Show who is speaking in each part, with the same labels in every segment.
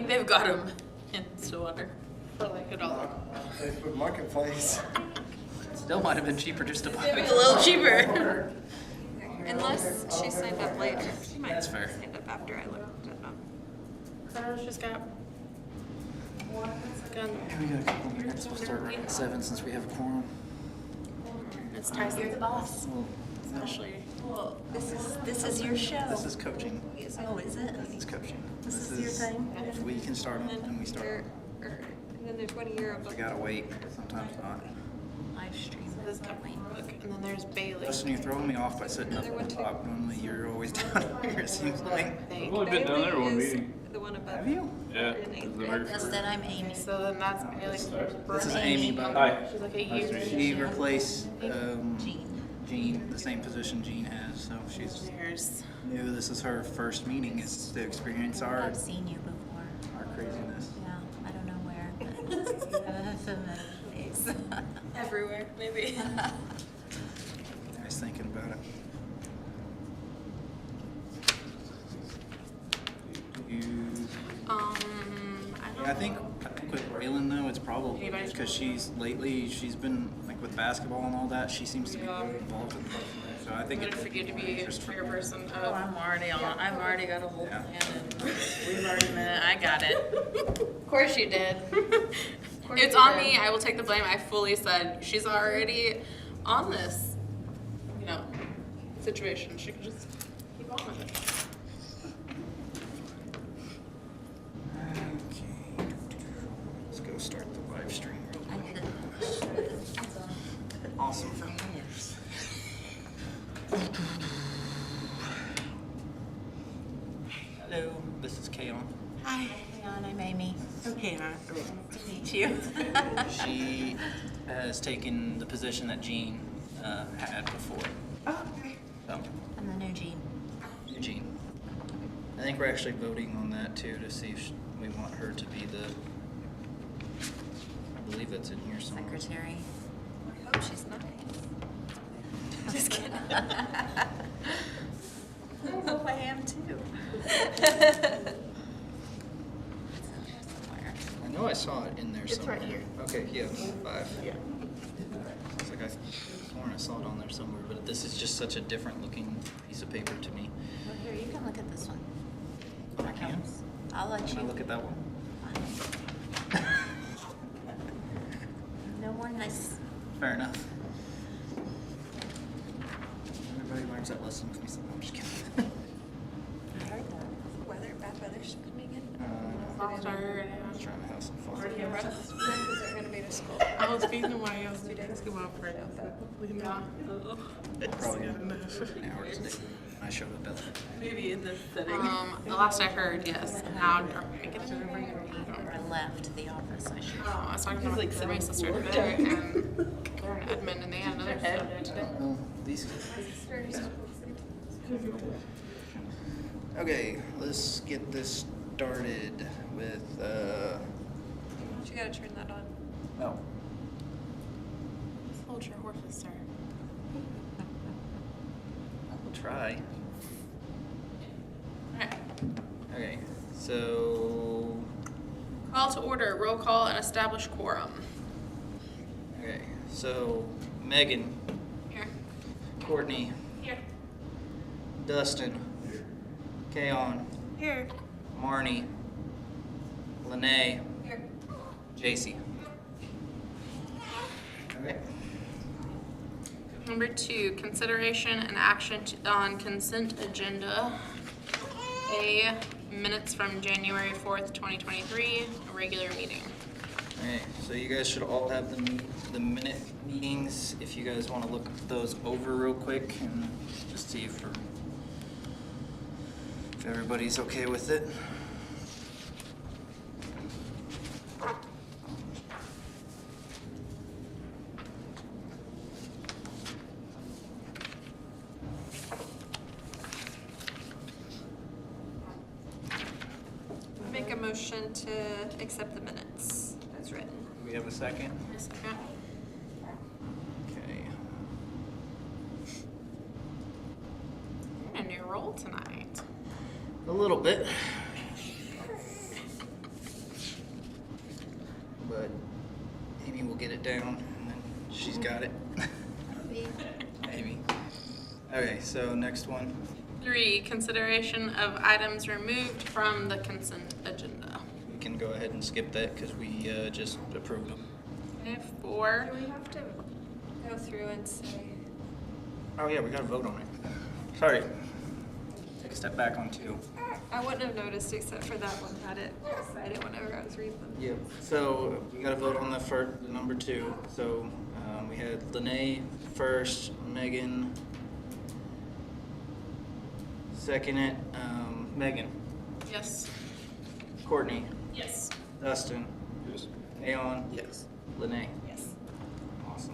Speaker 1: think they've got them in Stillwater for like $1.
Speaker 2: They put marketplace.
Speaker 3: Still might have been cheaper just to buy
Speaker 1: Maybe
Speaker 3: it.
Speaker 1: a little cheaper.
Speaker 4: Unless she signed up later. She might
Speaker 3: That's
Speaker 4: have
Speaker 3: fair.
Speaker 4: signed up after I looked it up.
Speaker 1: Carter's just got one.
Speaker 3: Yeah, we got a couple minutes. We'll start right at 7 since we have a quorum.
Speaker 1: It's Tyson's the boss. Especially.
Speaker 4: Well, this is your show.
Speaker 3: This is coaching.
Speaker 4: Oh, is it?
Speaker 3: This is coaching.
Speaker 4: This is your thing?
Speaker 3: If we can start them, then we start them.
Speaker 4: And then there's 1 year of
Speaker 3: We gotta wait. Sometimes not.
Speaker 4: live stream.
Speaker 1: This look, and then there's Bailey.
Speaker 3: Justin, you're throwing me off by sitting up
Speaker 4: Another one,
Speaker 3: at the
Speaker 4: too.
Speaker 3: top. Normally you're always down here, it seems like.
Speaker 5: I've only been down there one
Speaker 4: Bailey is
Speaker 5: meeting.
Speaker 4: The one above.
Speaker 3: Have you?
Speaker 5: Yeah.
Speaker 4: In
Speaker 5: the
Speaker 4: eighth
Speaker 5: very
Speaker 4: grade.
Speaker 5: first.
Speaker 4: Then I'm Amy.
Speaker 1: So then that's Bailey.
Speaker 3: This is Amy, by the way.
Speaker 5: Hi.
Speaker 1: She's like a
Speaker 5: Nice to
Speaker 1: year.
Speaker 5: meet
Speaker 3: She replaced
Speaker 4: Jean.
Speaker 3: Jean, the same position Jean has, so she's
Speaker 1: Years.
Speaker 3: new. This is her first meeting, is to experience our
Speaker 4: I've seen you before.
Speaker 3: craziness.
Speaker 4: Yeah, I don't know where, but I have a familiar face.
Speaker 1: Everywhere, maybe.
Speaker 3: I was thinking about it. I think with Braylon though, it's probably
Speaker 1: Anybody?
Speaker 3: because she's been like with basketball and all that. She seems to be involved with it. So I think
Speaker 1: Good
Speaker 3: it's
Speaker 1: for you to be a chairperson
Speaker 6: Oh,
Speaker 1: of.
Speaker 6: I'm already on. I've already got a whole
Speaker 3: Yeah.
Speaker 6: plan, and we've already met. I got it.
Speaker 1: Of course you did.
Speaker 6: course
Speaker 1: It's
Speaker 6: you
Speaker 1: on
Speaker 6: did.
Speaker 1: me. I will take the blame. I fully said she's already on this, situation. She could just keep on with it.
Speaker 3: Okay. Let's go start the live stream.
Speaker 4: I did it.
Speaker 3: Awesome. Hello, this is Kayon.
Speaker 4: Hi, I'm Amy.
Speaker 6: Okay,
Speaker 4: Nice to meet you.
Speaker 3: She has taken the position that Jean had before.
Speaker 4: Oh, okay.
Speaker 3: So,
Speaker 4: I'm the new Jean.
Speaker 3: Eugene. I think we're actually voting on that too to see if we want her to be the. I believe that's in here somewhere.
Speaker 4: Secretary. I hope she's nice. Just kidding. I hope I am too.
Speaker 3: I know I saw it in there
Speaker 1: It's
Speaker 3: somewhere.
Speaker 1: right here.
Speaker 3: Okay, yeah, 5.
Speaker 1: Yeah.
Speaker 3: It's like I sworn I saw it on there somewhere, but this is just such a different looking piece of paper to me.
Speaker 4: Well, here, you can look at this one.
Speaker 3: I can.
Speaker 4: I'll let
Speaker 3: Can I
Speaker 4: you.
Speaker 3: look at that one?
Speaker 4: No more nice.
Speaker 3: Fair enough. Everybody learns that lesson with me. So I'm just kidding.
Speaker 4: I heard that. Bad weather's coming in.
Speaker 1: Soft start.
Speaker 3: I was trying to have some fun.
Speaker 4: When is it gonna be to school?
Speaker 1: I was feeling why I was basketball for it. Yeah.
Speaker 3: Probably an hour today. I showed up at
Speaker 1: Maybe in this setting. The last I heard, yes. Now, are we making it over?
Speaker 4: I left the office. I should.
Speaker 1: I was talking to my sister today, and they're in Edmond, and they had another head today.
Speaker 3: Oh, these. Okay, let's get this started with.
Speaker 4: You gotta turn that on.
Speaker 3: Oh.
Speaker 1: Hold your horses, sir.
Speaker 3: I will try.
Speaker 1: Alright.
Speaker 3: Okay, so.
Speaker 1: Call to order, roll call, and establish quorum.
Speaker 3: Okay, so Megan,
Speaker 1: Here.
Speaker 3: Courtney,
Speaker 1: Here.
Speaker 3: Dustin, Kayon,
Speaker 1: Here.
Speaker 3: Marnie, Lene,
Speaker 1: Here.
Speaker 3: JC. Okay.
Speaker 1: Number 2, consideration and action on consent agenda. A, minutes from January 4th, 2023, a regular meeting.
Speaker 3: Alright, so you guys should all have the minute meetings, if you guys want to look those over real quick and just see if everybody's okay with it.
Speaker 4: Make a motion to accept the minutes as written.
Speaker 3: Do we have a second?
Speaker 1: Just a second.
Speaker 3: Okay.
Speaker 1: You're in a new role tonight.
Speaker 3: A little bit. will get it down, and then she's got it. Maybe. Okay, so next one.
Speaker 1: 3, consideration of items removed from the consent agenda.
Speaker 3: We can go ahead and skip that because we just approved them.
Speaker 1: Okay, 4,
Speaker 4: Do we have to go through and say?
Speaker 3: Oh yeah, we gotta vote on it. Sorry. Take a step back on 2.
Speaker 4: I wouldn't have noticed except for that one had it cited whenever I was reading them.
Speaker 3: Yep. So we gotta vote on the number 2. So we had Lene first, Megan second it, Megan,
Speaker 1: yes.
Speaker 3: Courtney,
Speaker 1: Yes.
Speaker 3: Dustin,
Speaker 2: Yes.
Speaker 3: Aeon,
Speaker 2: Yes.
Speaker 3: Lene.
Speaker 4: Yes.
Speaker 3: Awesome.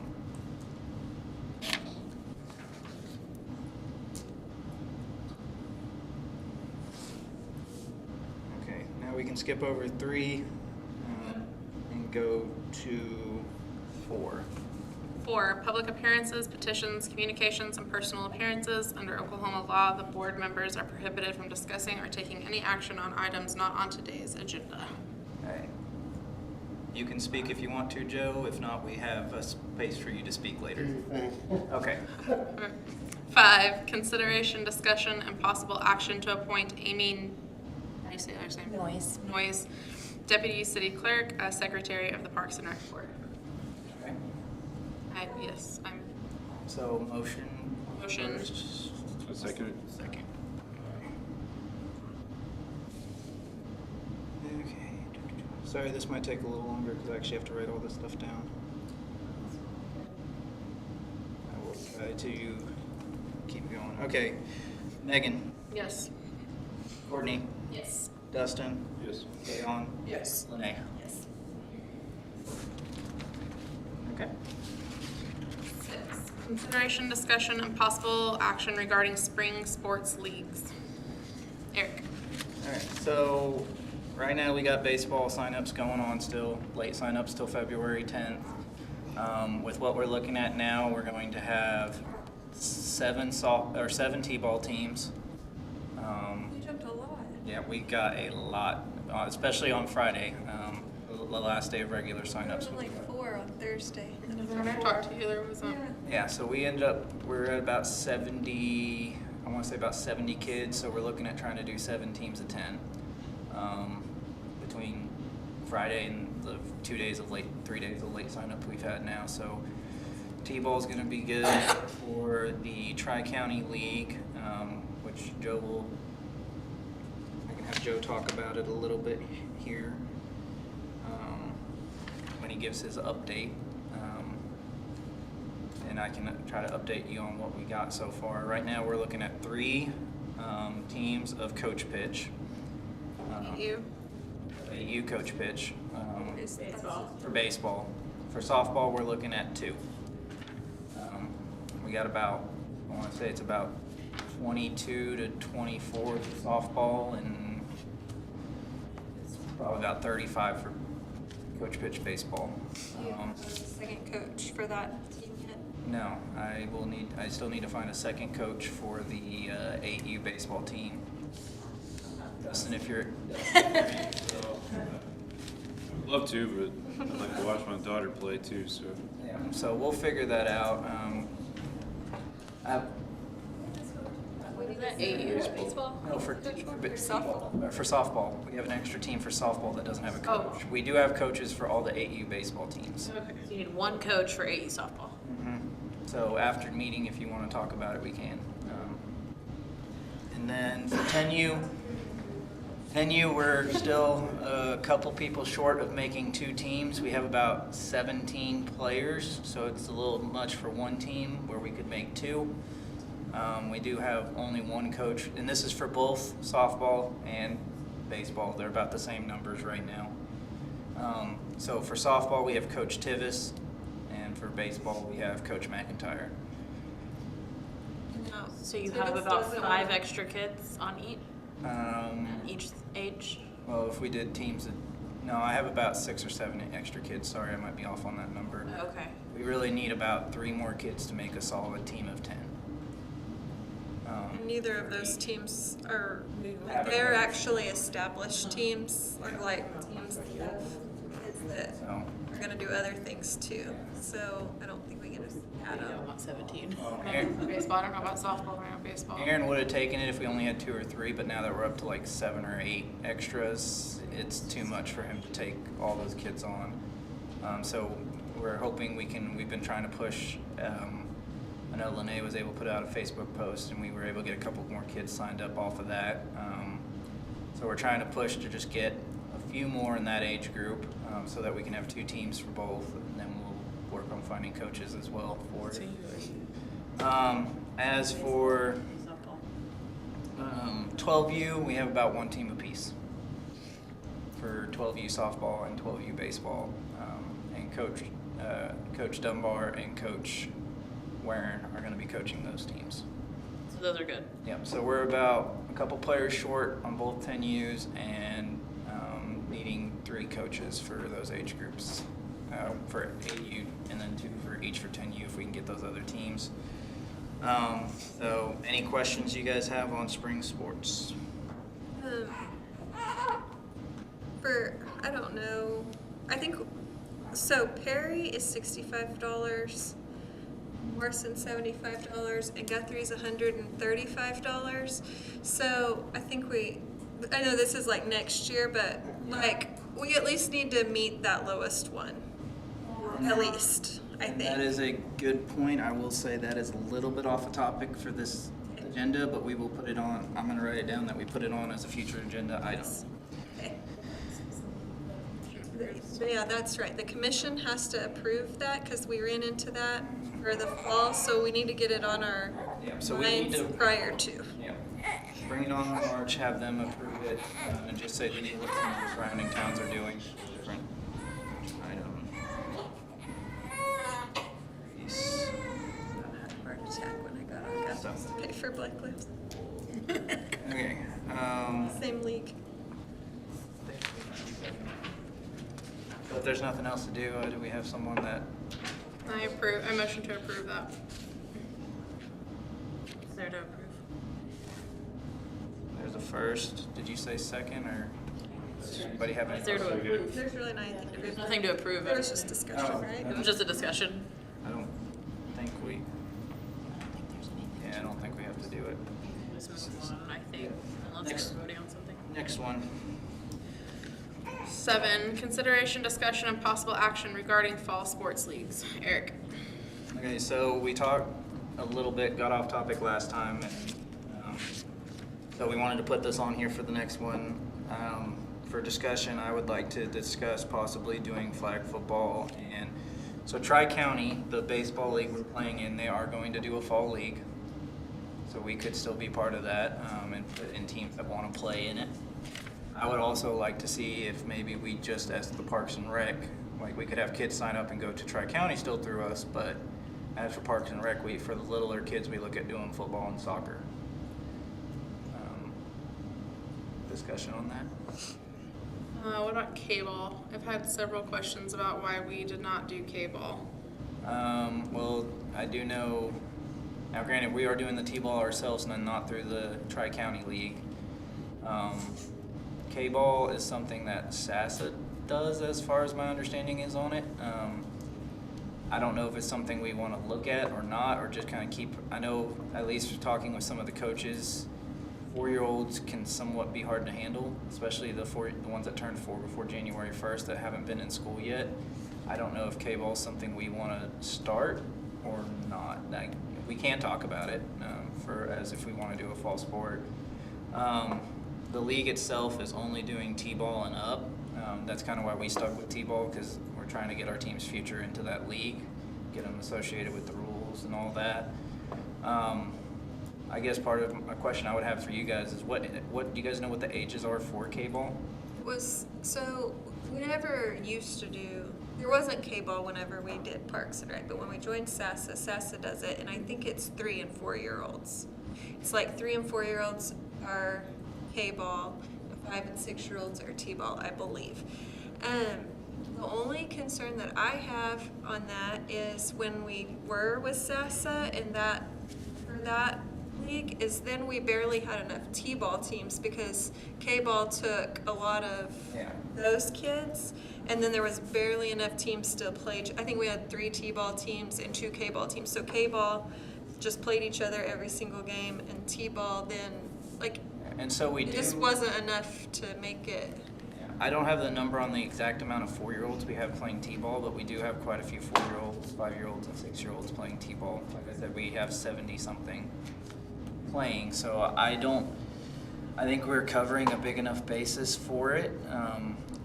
Speaker 3: Okay, now we can skip over 3 and go to 4.
Speaker 1: 4, public appearances, petitions, communications, and personal appearances. Under Oklahoma law, the board members are prohibited from discussing or taking any action on items not on today's agenda.
Speaker 3: Okay. You can speak if you want to, Joe. If not, we have a space for you to speak later. Okay.
Speaker 1: 5, consideration, discussion, and possible action to appoint Amy, how do you say her last name? Noyes, Deputy City Clerk, as Secretary of the Parks and Rec Board.
Speaker 3: Okay.
Speaker 1: Yes, I'm
Speaker 3: So motion.
Speaker 1: Motion.
Speaker 3: First.
Speaker 2: A second.
Speaker 3: Second. Okay. Sorry, this might take a little longer because I actually have to write all this stuff down. I will try to keep going. Okay. Megan,
Speaker 1: yes.
Speaker 3: Courtney,
Speaker 1: Yes.
Speaker 3: Dustin,
Speaker 2: Yes.
Speaker 3: Aeon,
Speaker 2: Yes.
Speaker 3: Lene.
Speaker 4: Yes.
Speaker 3: Okay.
Speaker 1: 6, consideration, discussion, and possible action regarding spring sports leagues. Eric.
Speaker 3: All right, so right now we got baseball signups going on still, late signups till February 10th. With what we're looking at now, we're going to have 7 t-ball teams.
Speaker 4: We jumped a lot.
Speaker 3: Yeah, we got a lot, especially on Friday, the last day of regular
Speaker 4: There
Speaker 3: signups.
Speaker 4: was like 4 on Thursday.
Speaker 1: When I talked to you, there was
Speaker 3: Yeah, so we're at about 70, I want to say about 70 kids, so we're looking at trying to do 7 teams of 10 between Friday and the 3 days of late sign-up we've had now. So T-ball's going to be good for the Tri-County League, which I can have Joe talk about it a little bit here when he gives his update. And I can try to update you on what we got so far. Right now, we're looking at 3 teams of coach pitch.
Speaker 1: you.
Speaker 3: AU coach pitch
Speaker 4: Is
Speaker 3: for baseball. For softball, we're looking at 2. We got about, I want to say it's about 22 to 24 for softball, and it's probably about 35 for coach pitch baseball.
Speaker 4: Do you have a second coach for that team yet?
Speaker 3: No, I still need to find a second coach for the AU baseball team. Dustin, if you're,
Speaker 5: I'd love to, but I'd like to watch my daughter play too, so.
Speaker 3: yeah, so we'll figure that out.
Speaker 1: baseball?
Speaker 3: No, for
Speaker 4: softball?
Speaker 3: For softball, we have an extra team for softball that doesn't have a coach.
Speaker 1: Oh.
Speaker 3: We do have coaches for all the AU baseball teams.
Speaker 1: Okay.
Speaker 6: So you need one coach for AE softball.
Speaker 3: So after the meeting, if you want to talk about it, we can. And then for 10U, we're still a couple people short of making 2 teams. We have about 17 players, so it's a little much for one team where we could make 2. We do have only 1 coach, and this is for both softball and baseball. They're about the same numbers right now. So for softball, we have Coach Tivis, and for baseball, we have Coach McIntyre.
Speaker 6: So you
Speaker 4: So
Speaker 6: have
Speaker 4: this
Speaker 6: about
Speaker 4: doesn't
Speaker 6: 5
Speaker 4: work.
Speaker 6: extra kids on each age?
Speaker 3: Well, if we did teams, no, I have about 6 or 7 extra kids. Sorry, I might be off on that number.
Speaker 6: Okay.
Speaker 3: We really need about 3 more kids to make a solid team of 10.
Speaker 7: Neither of those teams are,
Speaker 3: Have a
Speaker 7: they're
Speaker 3: coach.
Speaker 7: actually established teams, or like teams that have
Speaker 4: kids that
Speaker 3: So,
Speaker 4: are gonna do other things too, so I don't think we can just add
Speaker 6: I
Speaker 4: them.
Speaker 6: want 17.
Speaker 1: Baseball, I don't know about softball, I know baseball.
Speaker 3: Aaron would have taken it if we only had 2 or 3, but now that we're up to like 7 or 8 extras, it's too much for him to take all those kids on. So we're hoping we've been trying to push. I know Lene was able to put out a Facebook post, and we were able to get a couple more kids signed up off of that. So we're trying to push to just get a few more in that age group, so that we can have 2 teams for both, and then we'll work on finding coaches as well for it. As for 12U, we have about 1 team apiece for 12U softball and 12U baseball, and Coach Dunbar and Coach Warren are going to be coaching those teams.
Speaker 6: So those are good.
Speaker 3: Yep. So we're about a couple players short on both 10Us and needing 3 coaches for those age groups for 8U, and then 2 for each for 10U if we can get those other teams. So any questions you guys have on spring sports?
Speaker 4: I don't know, I think, so Perry is $65, Morrison $75, and Guthrie's $135. So I think I know this is like next year, but like, we at least need to meet that lowest one, at least, I think.
Speaker 3: That is a good point. I will say that is a little bit off the topic for this agenda, but we will put it on. I'm going to write it down that we put it on as a future agenda item.
Speaker 4: Okay. But yeah, that's right. The commission has to approve that because we ran into that for the fall, so we need to get it on our
Speaker 3: Yeah, so we need
Speaker 4: minds
Speaker 3: to
Speaker 4: prior to.
Speaker 3: Yeah. Bring it on in March, have them approve it, and just say they need to look at what the surrounding towns are doing. Different item. Peace.
Speaker 4: I had a heart attack when I got on campus to pay for Black Lives.
Speaker 3: Okay.
Speaker 4: Same league.
Speaker 3: So if there's nothing else to do we have someone that?
Speaker 1: I motion to approve that.
Speaker 6: Is there to approve?
Speaker 3: There's a first. Did you say second, or does anybody have any?
Speaker 6: Is there to approve?
Speaker 4: There's really nothing to
Speaker 6: There's
Speaker 4: do.
Speaker 6: nothing to approve.
Speaker 4: There was just discussion,
Speaker 3: Oh.
Speaker 4: right?
Speaker 6: It was just a discussion.
Speaker 3: I don't think we. Yeah, I don't think we have to do it.
Speaker 6: Just move on, I think, unless
Speaker 3: Next.
Speaker 6: we're voting on something.
Speaker 3: Next one.
Speaker 1: 7, consideration, discussion, and possible action regarding fall sports leagues. Eric.
Speaker 3: Okay, so we talked a little bit, got off topic last time, and so we wanted to put this on here for the next one. For discussion, I would like to discuss possibly doing flag football. And so Tri-County, the baseball league we're playing in, they are going to do a fall league. So we could still be part of that and put in teams that want to play in it. I would also like to see if maybe we just, as the Parks and Rec, like we could have kids sign up and go to Tri-County still through us, but as for Parks and Rec, for the littler kids, we look at doing football and soccer. Discussion on that?
Speaker 1: What about K-ball? I've had several questions about why we did not do K-ball.
Speaker 3: Well, I do know, now granted, we are doing the T-ball ourselves and then not through the Tri-County League. K-ball is something that SASA does, as far as my understanding is on it. I don't know if it's something we want to look at or not, or just kind of keep, I know, at least talking with some of the coaches, 4-year-olds can somewhat be hard to handle, especially the ones that turned 4 before January 1st that haven't been in school yet. I don't know if K-ball is something we want to start or not. We can talk about it as if we want to do a fall sport. The league itself is only doing T-ball and up. That's kind of why we stuck with T-ball, because we're trying to get our team's future into that league, get them associated with the rules and all that. I guess part of a question I would have for you guys is what do you guys know what the ages are for K-ball?
Speaker 4: So we never used to do, there wasn't K-ball whenever we did Parks and Rec, but when we joined SASA does it, and I think it's 3 and 4-year-olds. It's like 3 and 4-year-olds are K-ball, 5 and 6-year-olds are T-ball, I believe. The only concern that I have on that is when we were with SASA and for that league is then we barely had enough T-ball teams because K-ball took a lot of
Speaker 3: Yeah.
Speaker 4: those kids, and then there was barely enough teams to play. I think we had 3 T-ball teams and 2 K-ball teams. So K-ball just played each other every single game, and T-ball then, like,
Speaker 3: And so we
Speaker 4: it
Speaker 3: do.
Speaker 4: just wasn't enough to make it.
Speaker 3: I don't have the number on the exact amount of 4-year-olds we have playing T-ball, but we do have quite a few 4-year-olds, 5-year-olds, and 6-year-olds playing T-ball. Like I said, we have 70-something playing, so I think we're covering a big enough basis for it.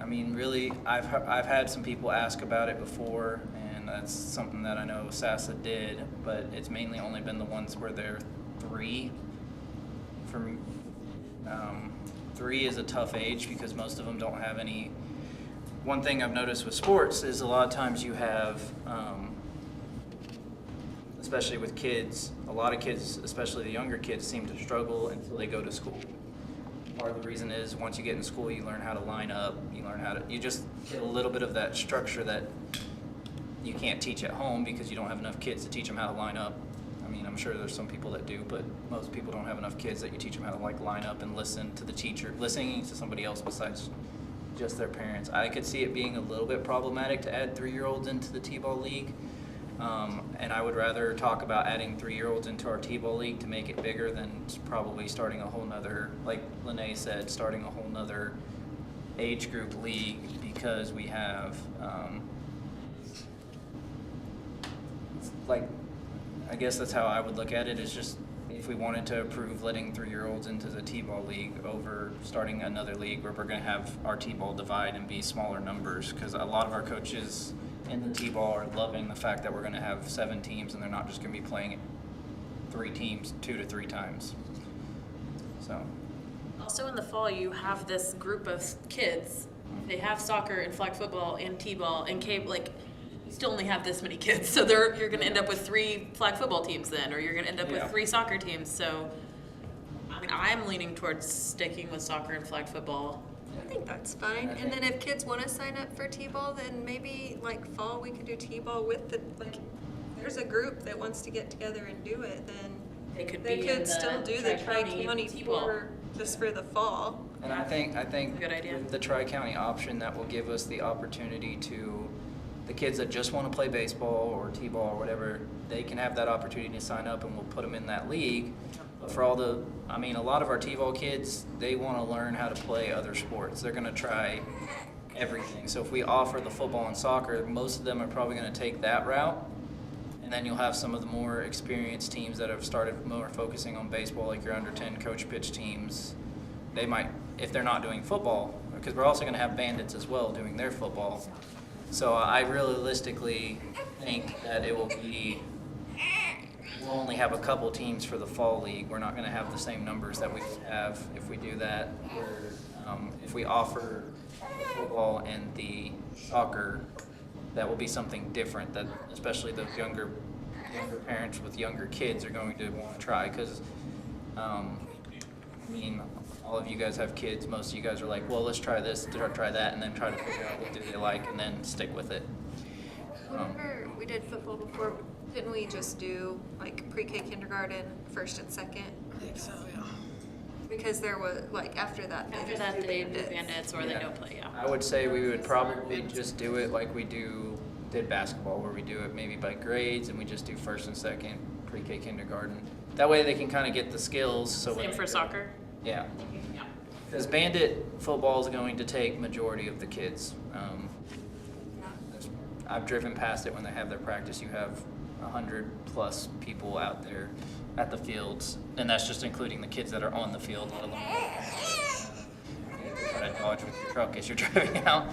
Speaker 3: I mean, really, I've had some people ask about it before, and that's something that I know SASA did, but it's mainly only been the ones where they're 3. For 3 is a tough age because most of them don't have any. One thing I've noticed with sports is a lot of times you have, especially with kids, a lot of kids, especially the younger kids, seem to struggle until they go to school. Part of the reason is once you get in school, you learn how to line up, you just get a little bit of that structure that you can't teach at home because you don't have enough kids to teach them how to line up. I mean, I'm sure there's some people that do, but most people don't have enough kids that you teach them how to like line up and listen to the teacher, listening to somebody else besides just their parents. I could see it being a little bit problematic to add 3-year-olds into the T-ball league. And I would rather talk about adding 3-year-olds into our T-ball league to make it bigger than probably starting a whole nother, like Lene said, starting a whole nother age group league because we have, like, I guess that's how I would look at it, is just if we wanted to approve letting 3-year-olds into the T-ball league over starting another league where we're going to have our T-ball divide and be smaller numbers, because a lot of our coaches in the T-ball are loving the fact that we're going to have 7 teams and they're not just going to be playing 3 teams 2 to 3 times. So.
Speaker 6: Also in the fall, you have this group of kids. They have soccer and flag football and T-ball and like, you still only have this many kids. So you're going to end up with 3 flag football teams then, or you're going to end up with 3 soccer teams. So, I mean, I'm leaning towards sticking with soccer and flag football.
Speaker 4: I think that's fine. And then if kids want to sign up for T-ball, then maybe like fall we could do T-ball with there's a group that wants to get together and do it, then
Speaker 6: They could
Speaker 4: they
Speaker 6: be in
Speaker 4: could
Speaker 6: the
Speaker 4: still do the
Speaker 6: Tri-County
Speaker 4: Tri-County
Speaker 6: T-ball.
Speaker 4: for just for the fall.
Speaker 3: And I think
Speaker 6: Good idea.
Speaker 3: with the Tri-County option, that will give us the opportunity to, the kids that just want to play baseball or T-ball or whatever, they can have that opportunity to sign up and we'll put them in that league. But for all the, I mean, a lot of our T-ball kids, they want to learn how to play other sports. They're going to try everything. So if we offer the football and soccer, most of them are probably going to take that route. And then you'll have some of the more experienced teams that have started more focusing on baseball, like your under 10 coach pitch teams. They might, if they're not doing football, because we're also going to have bandits as well doing their football. So I realistically think that it will be, we'll only have a couple teams for the fall league. We're not going to have the same numbers that we have if we do that. If we offer the football and the soccer, that will be something different that especially those younger parents with younger kids are going to want to try, because I mean, all of you guys have kids. Most of you guys are like, well, let's try this, try that, and then try to figure out what do they like and then stick with it.
Speaker 4: Whenever we did football before, didn't we just do like pre-K, kindergarten, first and second?
Speaker 6: I think so, yeah.
Speaker 4: Because there was like after that
Speaker 6: After that, they do bandits or they don't play, yeah.
Speaker 3: I would say we would probably just do it like we did basketball, where we do it maybe by grades and we just do first and second, pre-K, kindergarten. That way they can kind of get the skills. So
Speaker 6: Same for soccer?
Speaker 3: Yeah.
Speaker 6: Yeah.
Speaker 3: Because bandit football is going to take majority of the kids. I've driven past it when they have their practice. You have 100+ people out there at the fields, and that's just including the kids that are on the field, let alone try to dodge with your truck as you're driving out.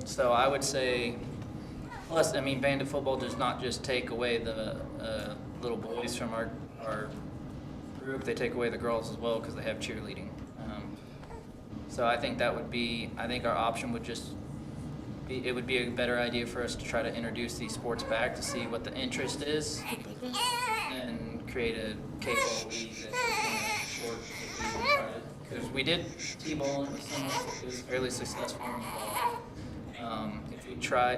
Speaker 3: So I would say, plus, I mean, bandit football does not just take away the little boys from our group, they take away the girls as well because they have cheerleading. So I think that would be, I think our option would just be, it would be a better idea for us to try to introduce these sports back to see what the interest is and create a K-ball league that's short. Because we did T-ball in the summer, it was fairly successful in the fall.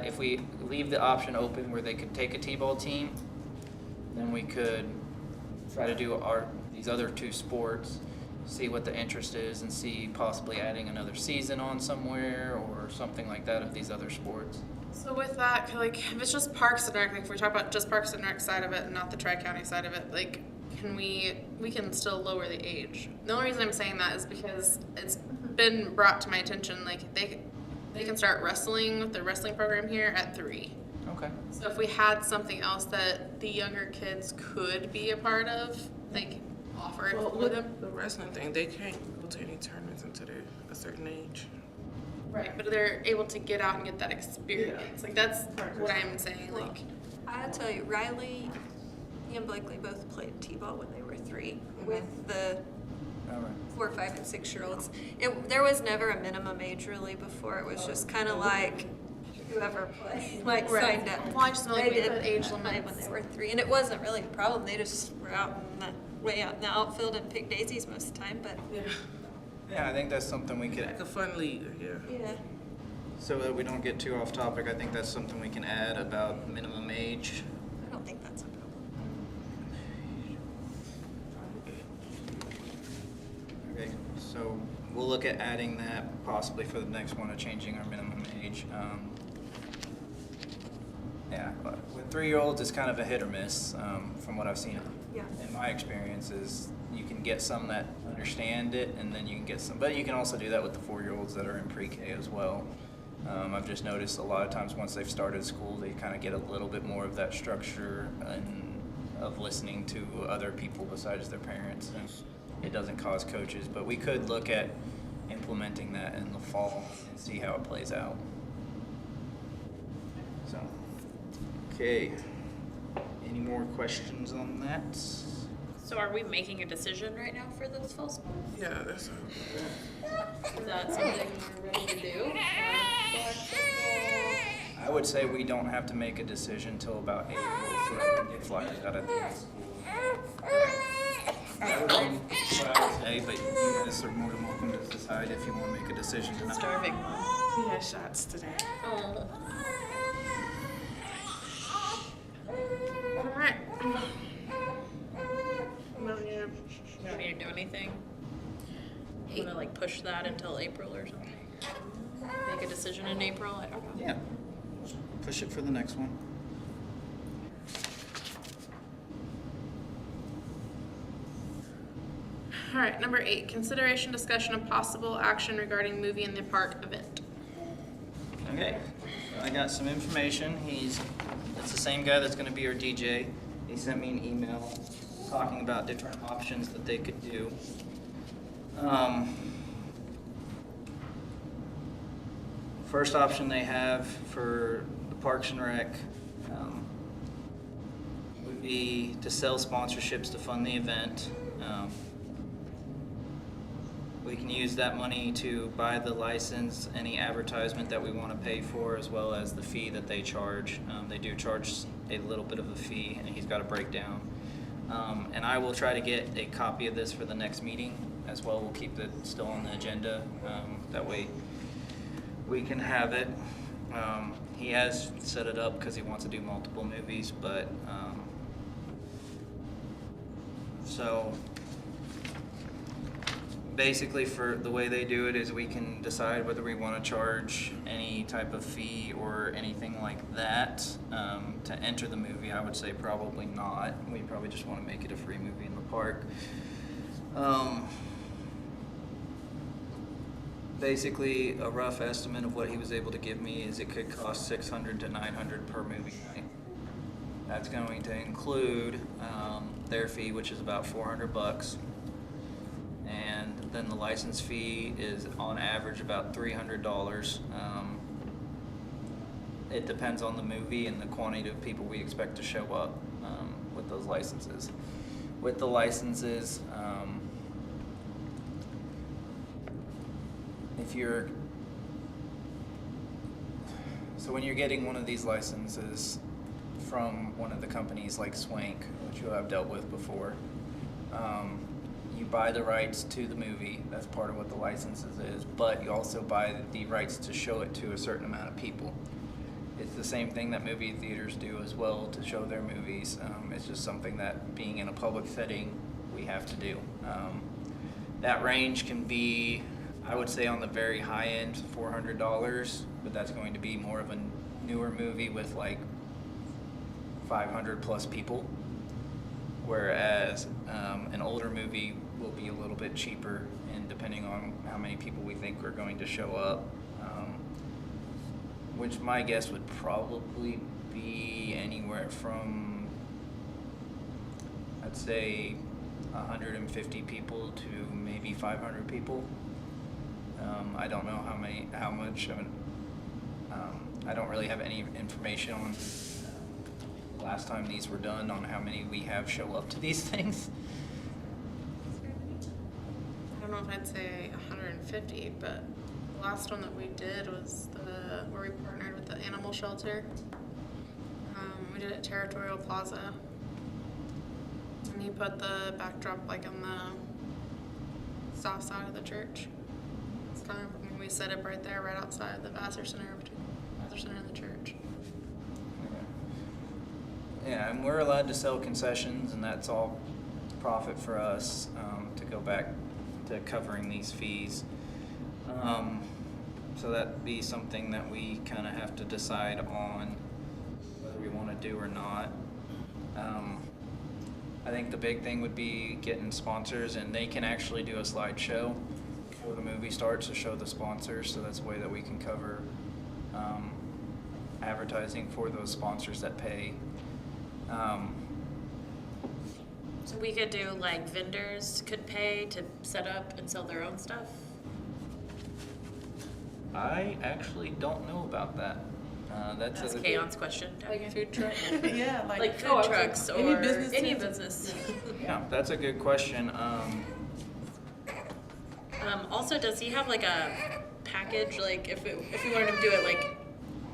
Speaker 3: If we leave the option open where they could take a T-ball team, then we could try to do these other two sports, see what the interest is, and see possibly adding another season on somewhere or something like that of these other sports.
Speaker 1: So with that, like, if it's just Parks and Rec, like if we talk about just Parks and Rec side of it and not the Tri-County side of it, like, we can still lower the age. The only reason I'm saying that is because it's been brought to my attention, like, they can start wrestling with the wrestling program here at 3.
Speaker 3: Okay.
Speaker 1: So if we had something else that the younger kids could be a part of, like, offer it
Speaker 7: Well,
Speaker 1: for
Speaker 7: with
Speaker 1: them.
Speaker 7: the wrestling thing, they can't go to any tournaments until they're a certain age.
Speaker 1: Right, but they're able to get out and get that experience.
Speaker 7: Yeah.
Speaker 1: Like, that's what I'm saying, like.
Speaker 4: I'll tell you, Riley and Blakely both played t-ball when they were 3 with the
Speaker 3: All right.
Speaker 4: 4, 5, and 6-year-olds. There was never a minimum age really before. It was just kind of like whoever played, like
Speaker 1: Right.
Speaker 4: signed up.
Speaker 1: Well, I just know, like,
Speaker 4: They
Speaker 1: we put age
Speaker 4: play
Speaker 1: limits.
Speaker 4: when they were 3, and it wasn't really a problem. They just were out in the way out in the outfield and picked daisies most of the time. But
Speaker 3: Yeah, I think that's something we could,
Speaker 7: Like a fun league, yeah.
Speaker 4: yeah,
Speaker 3: so that we don't get too off topic, I think that's something we can add about minimum age.
Speaker 4: I don't think that's a problem.
Speaker 3: Okay, so we'll look at adding that possibly for the next one of changing our minimum age. Yeah, but with 3-year-olds, it's kind of a hit or miss from what I've seen.
Speaker 4: Yeah.
Speaker 3: In my experience is you can get some that understand it, and then you can get some, but you can also do that with the 4-year-olds that are in pre-K as well. I've just noticed a lot of times once they've started school, they kind of get a little bit more of that structure and of listening to other people besides their parents. And it doesn't cause coaches, but we could look at implementing that in the fall and see how it plays out. So, okay. Any more questions on that?
Speaker 6: So are we making a decision right now for this fall sport?
Speaker 7: Yeah, that's
Speaker 6: Is that something we're ready to do?
Speaker 3: I would say we don't have to make a decision until about April, so that we can get flyers out of the school. That would be what I would say, but you guys are more than welcome to decide if you want to make a decision tonight.
Speaker 6: Starving.
Speaker 7: we had shots today.
Speaker 6: Oh.
Speaker 1: All right.
Speaker 6: You don't need to do anything? You wanna like push that until April or something? Make a decision in April? I don't know.
Speaker 3: Yeah. Push it for the next one.
Speaker 1: All right, number 8, consideration, discussion, and possible action regarding movie in the park event.
Speaker 3: Okay, I got some information. It's the same guy that's gonna be our DJ. He sent me an email talking about different options that they could do. First option they have for the Parks and Rec would be to sell sponsorships to fund the event. We can use that money to buy the license, any advertisement that we want to pay for, as well as the fee that they charge. They do charge a little bit of a fee, and he's got a breakdown. And I will try to get a copy of this for the next meeting as well. We'll keep it still on the agenda. That way we can have it. He has set it up because he wants to do multiple movies, but so basically for the way they do it is we can decide whether we want to charge any type of fee or anything like that to enter the movie. I would say probably not. We probably just want to make it a free movie in the park. Basically, a rough estimate of what he was able to give me is it could cost $600 to $900 per movie night. That's going to include their fee, which is about $400, and then the license fee is on average about $300. It depends on the movie and the quantity of people we expect to show up with those licenses. With the licenses, so when you're getting one of these licenses from one of the companies like Swank, which you have dealt with before, you buy the rights to the movie. That's part of what the licenses is, but you also buy the rights to show it to a certain amount of people. it's the same thing that movie theaters do as well to show their movies. It's just something that being in a public setting, we have to do. That range can be, I would say on the very high end, $400, but that's going to be more of a newer movie with like 500 plus people. Whereas an older movie will be a little bit cheaper, and depending on how many people we think are going to show up, which my guess would probably be anywhere from, I'd say, 150 people to maybe 500 people. I don't know how much. I don't really have any information on last time these were done on how many we have show up to these things.
Speaker 1: I don't know if I'd say 150, but the last one that we did was where we partnered with the animal shelter. We did it at Territorial Plaza. And he put the backdrop like on the south side of the church. It's kind of, and we set up right there, right outside the Vassar Center, between the Vassar Center and the church.
Speaker 3: Yeah, and we're allowed to sell concessions, and that's all profit for us to go back to covering these fees. So that'd be something that we kind of have to decide on whether we want to do or not. I think the big thing would be getting sponsors, and they can actually do a slideshow before the movie starts to show the sponsors, so that's a way that we can cover advertising for those sponsors that pay.
Speaker 6: So we could do like vendors could pay to set up and sell their own stuff?
Speaker 3: I actually don't know about that. That's
Speaker 6: That's
Speaker 3: a
Speaker 6: Kaon's question.
Speaker 1: Like a food truck.
Speaker 7: Yeah,
Speaker 6: Like food
Speaker 7: oh,
Speaker 6: trucks or
Speaker 7: any business.
Speaker 6: any business.
Speaker 3: Yeah, that's a good question.
Speaker 6: Also, does he have like a package, like if we wanted to do it like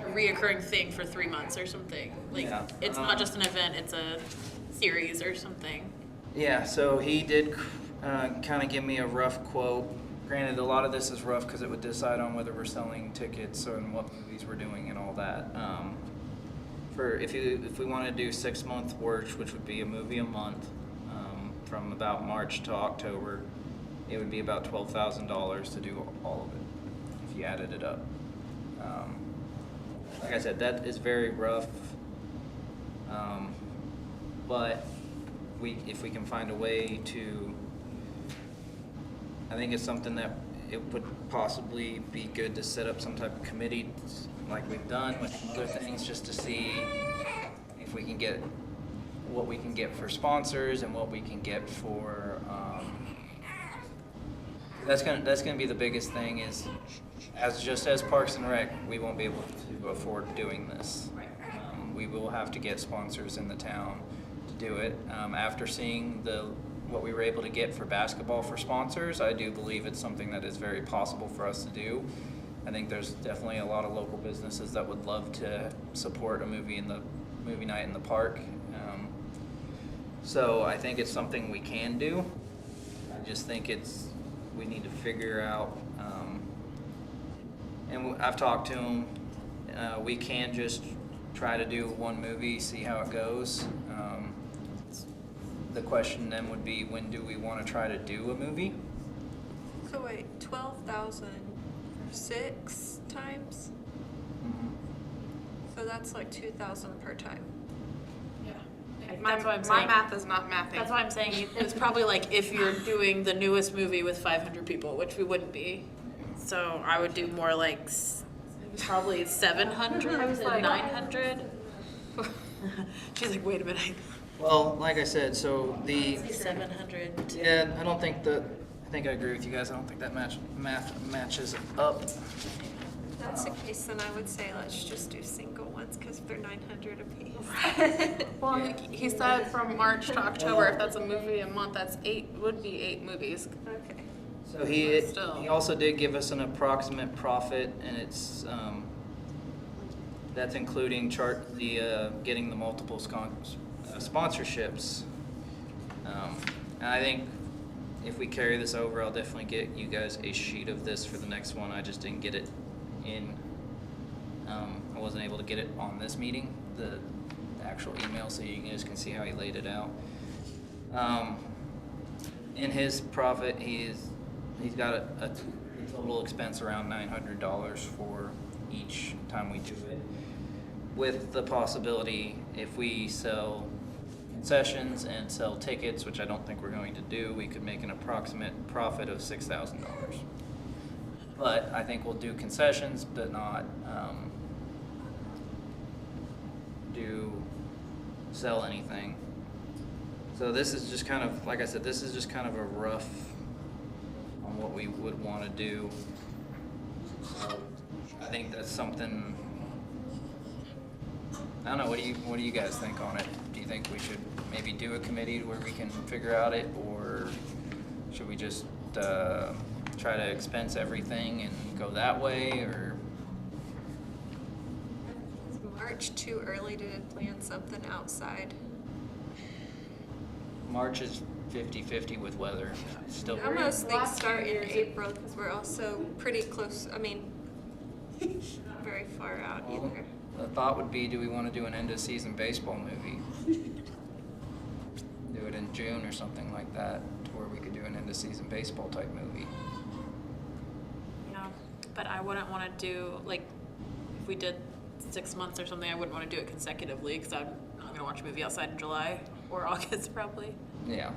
Speaker 6: a reoccurring thing for 3 months or something? Like
Speaker 3: Yeah,
Speaker 6: it's not just an event, it's a series or something.
Speaker 3: Yeah, so he did kind of give me a rough quote. Granted, a lot of this is rough because it would decide on whether we're selling tickets and what movies we're doing and all that. If we want to do 6 month work, which would be a movie a month, from about March to October, it would be about $12,000 to do all of it if you added it up. Like I said, that is very rough, but if we can find a way to, I think it's something that it would possibly be good to set up some type of committee like we've done with other things, just to see if we can get what we can get for sponsors and what we can get for, that's gonna be the biggest thing is, as Parks and Rec, we won't be able to afford doing this. We will have to get sponsors in the town to do it. After seeing what we were able to get for basketball for sponsors, I do believe it's something that is very possible for us to do. I think there's definitely a lot of local businesses that would love to support a movie night in the park. So I think it's something we can do. I just think we need to figure out, and I've talked to him, we can just try to do one movie, see how it goes. The question then would be, when do we want to try to do a movie?
Speaker 4: So wait, 12,000 6 times? So that's like 2,000 per time.
Speaker 1: My
Speaker 6: That's what I'm saying.
Speaker 1: math is not mathing.
Speaker 6: That's why I'm saying it's probably like if you're doing the newest movie with 500 people, which we wouldn't be. So I would do more like probably 700 and 900. She's like, wait a minute.
Speaker 3: Well, like I said, so
Speaker 6: 700.
Speaker 3: yeah, I think I agree with you guys. I don't think that math matches up.
Speaker 4: If that's the case, then I would say let's just do single ones because they're 900 apiece.
Speaker 1: Well, he said from March to October, if that's a movie a month, would be 8 movies.
Speaker 4: Okay.
Speaker 3: So he
Speaker 1: Still.
Speaker 3: also did give us an approximate profit, and it's that's including getting the multiple sponsorships. And I think if we carry this over, I'll definitely get you guys a sheet of this for the next one. I just didn't get it in. I wasn't able to get it on this meeting, the actual email, so you guys can see how he laid it out. In his profit, he's got a total expense around $900 for each time we do it, with the possibility if we sell concessions and sell tickets, which I don't think we're going to do, we could make an approximate profit of $6,000. But I think we'll do concessions, but not sell anything. So this is just kind of, like I said, this is just kind of a rough on what we would want to do. So I think that's something, I don't know, what do you guys think on it? Do you think we should maybe do a committee where we can figure out it, or should we just try to expense everything and go that way, or?
Speaker 4: Is March too early to plan something outside?
Speaker 3: March is 50-50 with weather. It's still
Speaker 4: Now most things
Speaker 6: last
Speaker 4: start
Speaker 6: few
Speaker 4: in
Speaker 6: years,
Speaker 4: April because we're also pretty close, I mean, not very far out either.
Speaker 3: The thought would be, do we want to do an end of season baseball movie? Do it in June or something like that, to where we could do an end of season baseball type movie.
Speaker 6: Yeah, but I wouldn't want to do, like, if we did 6 months or something, I wouldn't want to do it consecutively because I'm not going to watch a movie outside in July or August probably.
Speaker 3: Yeah.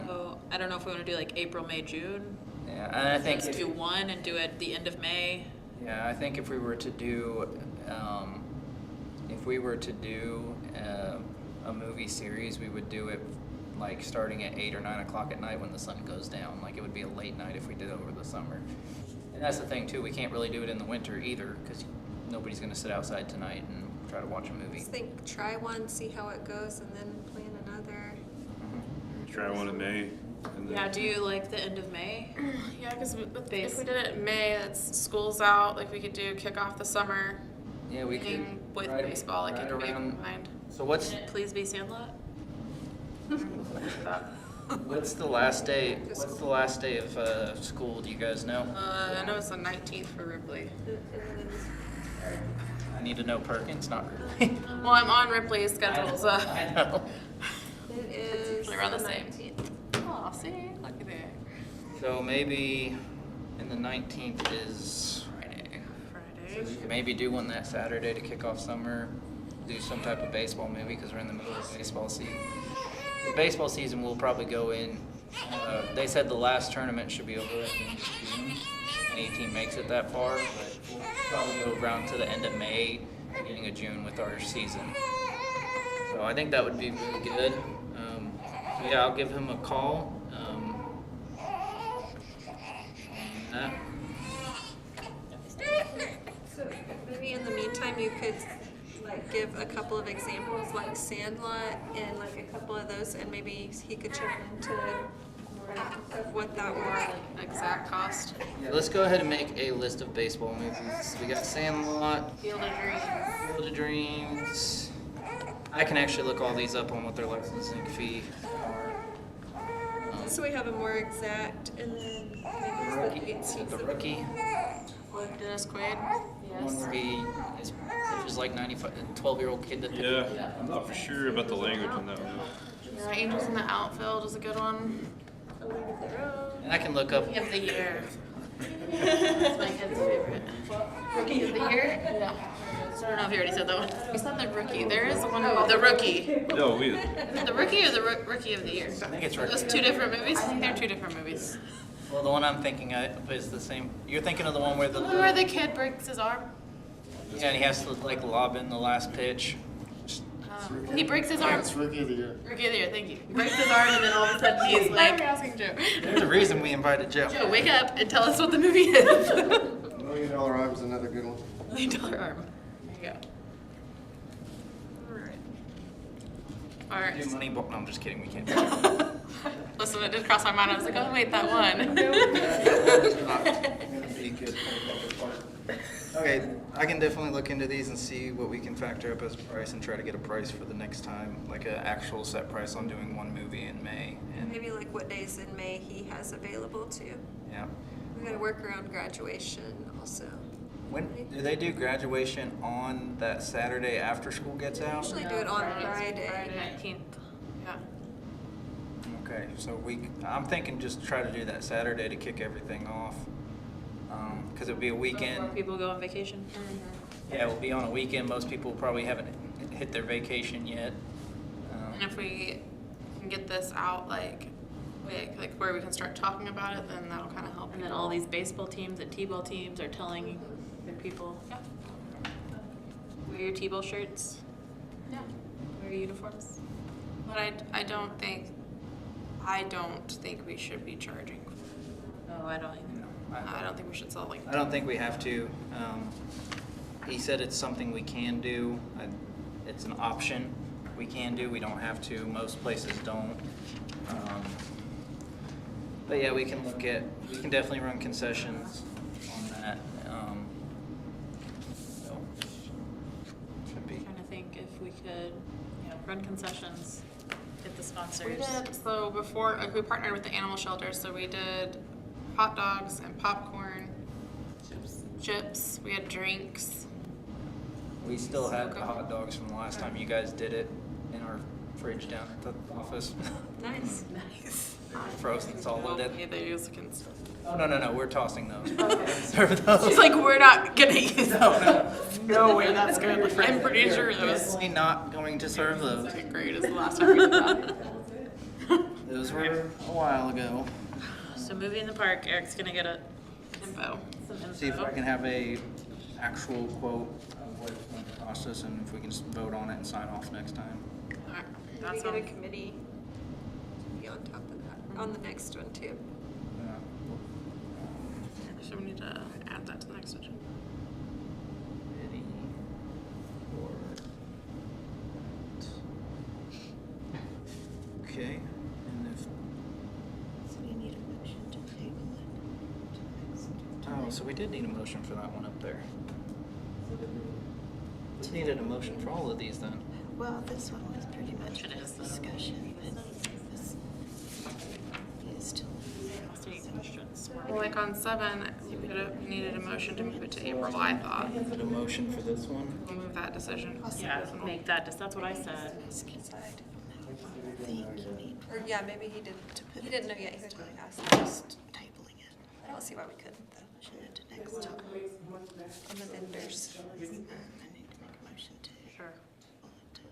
Speaker 6: So I don't know if we want to do like April, May, June.
Speaker 3: Yeah, and I think
Speaker 6: Let's do one and do it at the end of May.
Speaker 3: yeah, I think if we were to do a movie series, we would do it like starting at 8 or 9 o'clock at night when the sun goes down. Like it would be a late night if we did it over the summer. And that's the thing too, we can't really do it in the winter either because nobody's going to sit outside tonight and try to watch a movie.
Speaker 4: Just think, try one, see how it goes, and then plan another.
Speaker 5: Try one in May. And then
Speaker 6: Yeah, do you like the end of May?
Speaker 1: Yeah, because if
Speaker 6: Base.
Speaker 1: we did it in May, it's school's out. Like we could do kick off the summer
Speaker 3: Yeah, we could.
Speaker 1: thing with
Speaker 3: right-
Speaker 1: baseball. Like
Speaker 3: right
Speaker 1: it would be
Speaker 3: around-
Speaker 1: combined.
Speaker 3: So what's
Speaker 6: Can it please be Sandlot?
Speaker 3: what's the last day? What's the last day of school? Do you guys know?
Speaker 1: I know it's the 19th for Ripley.
Speaker 3: I need to know Perkins, not really.
Speaker 1: Well, I'm on Ripley's schedule, so
Speaker 3: I know.
Speaker 4: It is
Speaker 1: usually around the same.
Speaker 4: 19th.
Speaker 1: Oh, see, look at there.
Speaker 3: So maybe, and the 19th is
Speaker 1: Friday.
Speaker 3: we could maybe do one that Saturday to kick off summer. Do some type of baseball movie because we're in the middle of baseball season. The baseball season will probably go in. They said the last tournament should be over at the end of June. Any team makes it that far, but we'll probably go around to the end of May, beginning of June with our season. So I think that would be really good. So yeah, I'll give him a call. And
Speaker 4: So maybe in the meantime, you could like give a couple of examples, like Sandlot and like a couple of those, and maybe he could check into of what that were.
Speaker 1: Exact cost.
Speaker 3: yeah, let's go ahead and make a list of baseball movies. We got Sandlot,
Speaker 1: Field of Dreams.
Speaker 3: Field of Dreams. I can actually look all these up on what their licensing fee are.
Speaker 4: So we have a more exact, and then
Speaker 3: The
Speaker 4: maybe the
Speaker 3: Rookie.
Speaker 4: dates.
Speaker 3: The Rookie.
Speaker 1: Dennis Quaid.
Speaker 3: One where he is just like 12-year-old kid that.
Speaker 5: Yeah, I'm not for sure about the language on that one.
Speaker 1: Yeah, Angels in the Outfield is a good one.
Speaker 4: A League of Their Own.
Speaker 3: And I can look up.
Speaker 1: Rookie of the Year.
Speaker 6: That's my kid's favorite.
Speaker 1: Rookie of the Year? Yeah.
Speaker 6: So I don't know if you already said that one.
Speaker 1: You said the Rookie. There is one called The Rookie.
Speaker 5: No, we.
Speaker 1: The Rookie or the Rookie of the Year?
Speaker 3: I think it's
Speaker 1: Those
Speaker 3: Rookie.
Speaker 1: two different movies? I think they're two different movies.
Speaker 3: Well, the one I'm thinking of is the same. You're thinking of the one where the.
Speaker 1: Where the kid breaks his arm?
Speaker 3: Yeah, and he has to like lob in the last pitch.
Speaker 1: He breaks his arm.
Speaker 2: It's Rookie of the Year.
Speaker 1: Rookie of the Year, thank you. He breaks his arm and then all of a sudden he's like, asking Joe.
Speaker 3: There's a reason we invited Joe.
Speaker 1: Joe, wake up and tell us what the movie is.
Speaker 2: $1 Million Arm's another good one.
Speaker 1: $1 million arm. There you go. Alright.
Speaker 3: Do Moneyball. No, I'm just kidding. We can't.
Speaker 1: Listen, it did cross my mind. I was like, oh wait, that one.
Speaker 3: Okay, I can definitely look into these and see what we can factor up as a price and try to get a price for the next time, like an actual set price on doing one movie in May. And
Speaker 4: Maybe like what days in May he has available too.
Speaker 3: yeah,
Speaker 4: We gotta work around graduation also.
Speaker 3: When do they do graduation on that Saturday after school gets out?
Speaker 4: Usually do it on Friday.
Speaker 6: Friday 19th.
Speaker 1: Yeah.
Speaker 3: Okay, so I'm thinking just try to do that Saturday to kick everything off. Because it'll be a
Speaker 6: Before
Speaker 3: weekend.
Speaker 6: people go on vacation.
Speaker 3: Yeah, we'll be on a weekend. Most people probably haven't hit their vacation yet.
Speaker 1: And if we can get this out like quick, like where we can start talking about it, then that'll kind of help.
Speaker 6: And then all these baseball teams and t-ball teams are telling their people, yeah, wear your t-ball shirts,
Speaker 1: Yeah.
Speaker 6: wear your uniforms.
Speaker 1: But I don't think we should be charging.
Speaker 6: No, I don't either.
Speaker 1: I don't think we should sell like.
Speaker 3: I don't think we have to. He said it's something we can do. It's an option we can do. We don't have to. Most places don't. But yeah, we can definitely run concessions on that. So, should be.
Speaker 6: Trying to think if we could, run concessions, get the sponsors.
Speaker 1: We did, so before, we partnered with the animal shelter, so we did hot dogs and popcorn, chips, we had drinks.
Speaker 3: We still have the hot dogs from the last time you guys did it in our fridge down at the office.
Speaker 4: Nice.
Speaker 6: Nice.
Speaker 3: Frozen, solid.
Speaker 1: Yeah, they use against.
Speaker 3: Oh, no, we're tossing those. Serve those.
Speaker 1: It's like, we're not gonna use
Speaker 3: No.
Speaker 1: No way, that's good. I'm pretty sure that was
Speaker 3: Definitely not going to serve those.
Speaker 1: second grade is the last time we did that.
Speaker 3: Those were a while ago.
Speaker 6: So movie in the park, Eric's gonna get
Speaker 1: Info.
Speaker 6: some info.
Speaker 3: See if I can have a actual quote of what it's going to cost us and if we can just vote on it and sign off next time.
Speaker 1: Alright,
Speaker 4: Maybe
Speaker 1: that
Speaker 4: get a
Speaker 1: sounds,
Speaker 4: committee to be on top of that, on the next one too.
Speaker 1: so we need to add that to the next agenda.
Speaker 3: Okay, and if,
Speaker 8: So we need a motion to table it to next.
Speaker 3: oh, so we did need a motion for that one up there. We needed a motion for all of these then.
Speaker 8: Well, this one was pretty much
Speaker 6: It is.
Speaker 8: discussion, but this is still.
Speaker 6: State questions.
Speaker 1: Well, like on 7, we needed a motion to move it to April, I thought.
Speaker 3: Put a motion for this one.
Speaker 1: We'll move that decision.
Speaker 6: Yeah, make that, that's what I said.
Speaker 8: Decide. I think you need
Speaker 4: Or yeah, maybe he didn't,
Speaker 8: to put
Speaker 4: he
Speaker 8: it
Speaker 4: didn't know yet, he was
Speaker 8: next
Speaker 4: going to
Speaker 8: time.
Speaker 4: ask that.
Speaker 8: Just tabling it.
Speaker 4: I don't see why we couldn't though,
Speaker 8: Motion it to next time.
Speaker 4: on the vendors.
Speaker 8: I need to make a motion to
Speaker 6: Sure.
Speaker 8: table it till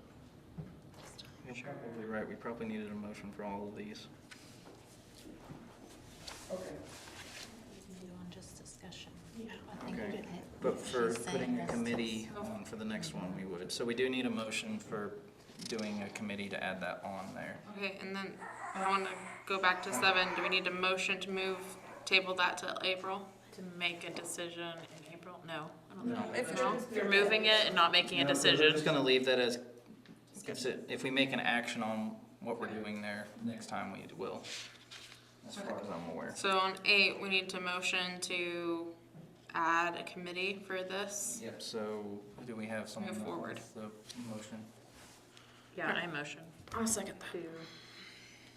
Speaker 8: next time.
Speaker 3: You're probably right, we probably needed a motion for all of these.
Speaker 6: Just discussion.
Speaker 8: Yeah, I think
Speaker 3: Okay.
Speaker 8: we did it.
Speaker 3: But for
Speaker 8: She's saying
Speaker 3: putting a
Speaker 8: this.
Speaker 3: committee on for the next one, we would. So we do need a motion for doing a committee to add that on there.
Speaker 1: Okay, and then I want to go back to 7. Do we need a motion to table that to April?
Speaker 6: To make a decision in April? No, I don't
Speaker 3: No.
Speaker 6: think.
Speaker 4: If
Speaker 1: No?
Speaker 6: You're moving it and not making a
Speaker 3: No, we're
Speaker 6: decision.
Speaker 3: just gonna leave that as, if we make an action on what we're doing there, next time we will, as far as I'm aware.
Speaker 1: So on 8, we need to motion to add a committee for this.
Speaker 3: Yep, so do we have someone?
Speaker 1: Move forward.
Speaker 3: with the motion?
Speaker 6: Yeah, I motion
Speaker 1: I'll second
Speaker 6: to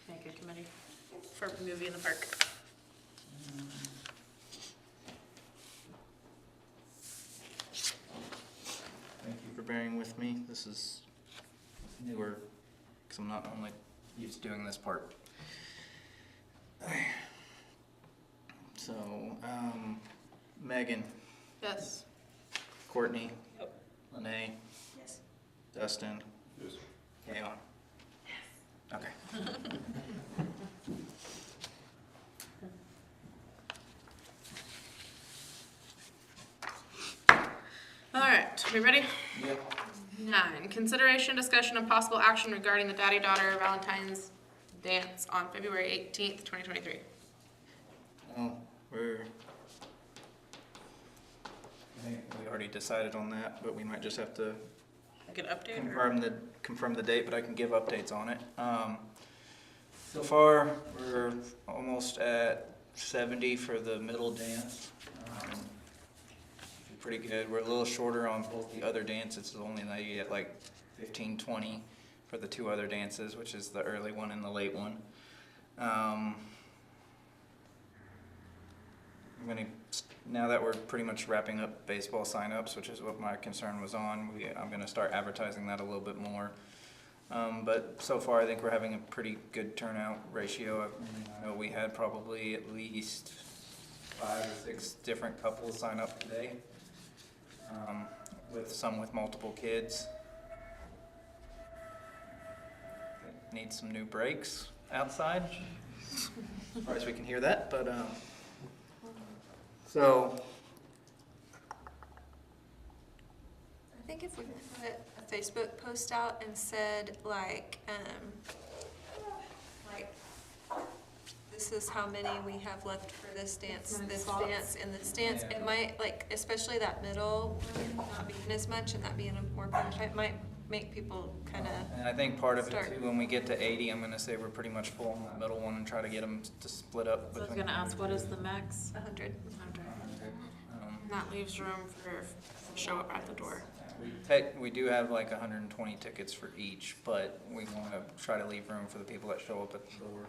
Speaker 6: make a committee for movie in the park.
Speaker 3: Thank you for bearing with me. This is newer, because I'm not only used to doing this part. So, Megan,
Speaker 1: Yes.
Speaker 3: Courtney,
Speaker 6: Yep.
Speaker 3: Lene,
Speaker 4: Yes.
Speaker 3: Dustin,
Speaker 5: Yes.
Speaker 3: Kayon. Okay.
Speaker 1: All right, we ready?
Speaker 3: Yep.
Speaker 1: 9, consideration, discussion, and possible action regarding the daddy-daughter Valentine's dance on February 18th, 2023.
Speaker 3: Oh, I think we already decided on that, but we might just have to
Speaker 6: Like an update or?
Speaker 3: confirm the date, but I can give updates on it. So far, we're almost at 70 for the middle dance. Pretty good. We're a little shorter on both the other dances. It's only at like 15, 20 for the 2 other dances, which is the early one and the late one. now that we're pretty much wrapping up baseball signups, which is what my concern was on, I'm gonna start advertising that a little bit more. But so far, I think we're having a pretty good turnout ratio. I know we had probably at least 5 or 6 different couples sign up today, with some with multiple kids. Need some new brakes outside, as far as we can hear that, but so
Speaker 4: I think if we put a Facebook post out and said like, this is how many we have left for this dance, and this dance, it might, like, especially that middle one, not being as much and that being a more prototype, might make people kind of.
Speaker 3: and I think part of it
Speaker 4: Start.
Speaker 3: too, when we get to 80, I'm gonna say we're pretty much full on that middle one and try to get them to split up.
Speaker 6: So I was
Speaker 3: between-
Speaker 6: gonna ask, what is the max?
Speaker 4: 100.
Speaker 1: And that leaves room for show up at the door.
Speaker 3: We do have like 120 tickets for each, but we want to try to leave room for the people that show up at the door.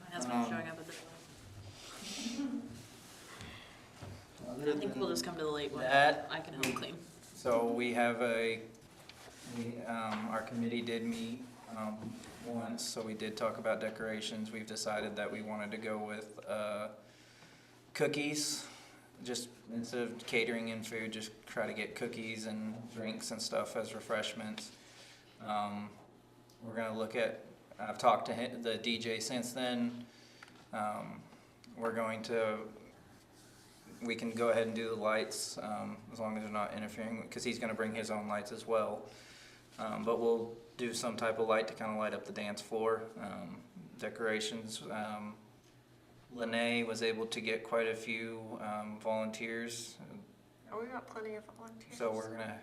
Speaker 6: My husband's showing up at the door. I think we'll just come to the late one.
Speaker 3: That-
Speaker 6: I can help clean.
Speaker 3: So we have our committee did meet once, so we did talk about decorations. We've decided that we wanted to go with cookies, just instead of catering in food, just try to get cookies and drinks and stuff as refreshments. We're gonna look at, I've talked to the DJ since then. We can go ahead and do the lights, as long as they're not interfering, because he's gonna bring his own lights as well. But we'll do some type of light to kind of light up the dance floor. Decorations, Lene was able to get quite a few volunteers,
Speaker 4: Oh, we got plenty of volunteers.
Speaker 3: so we're gonna,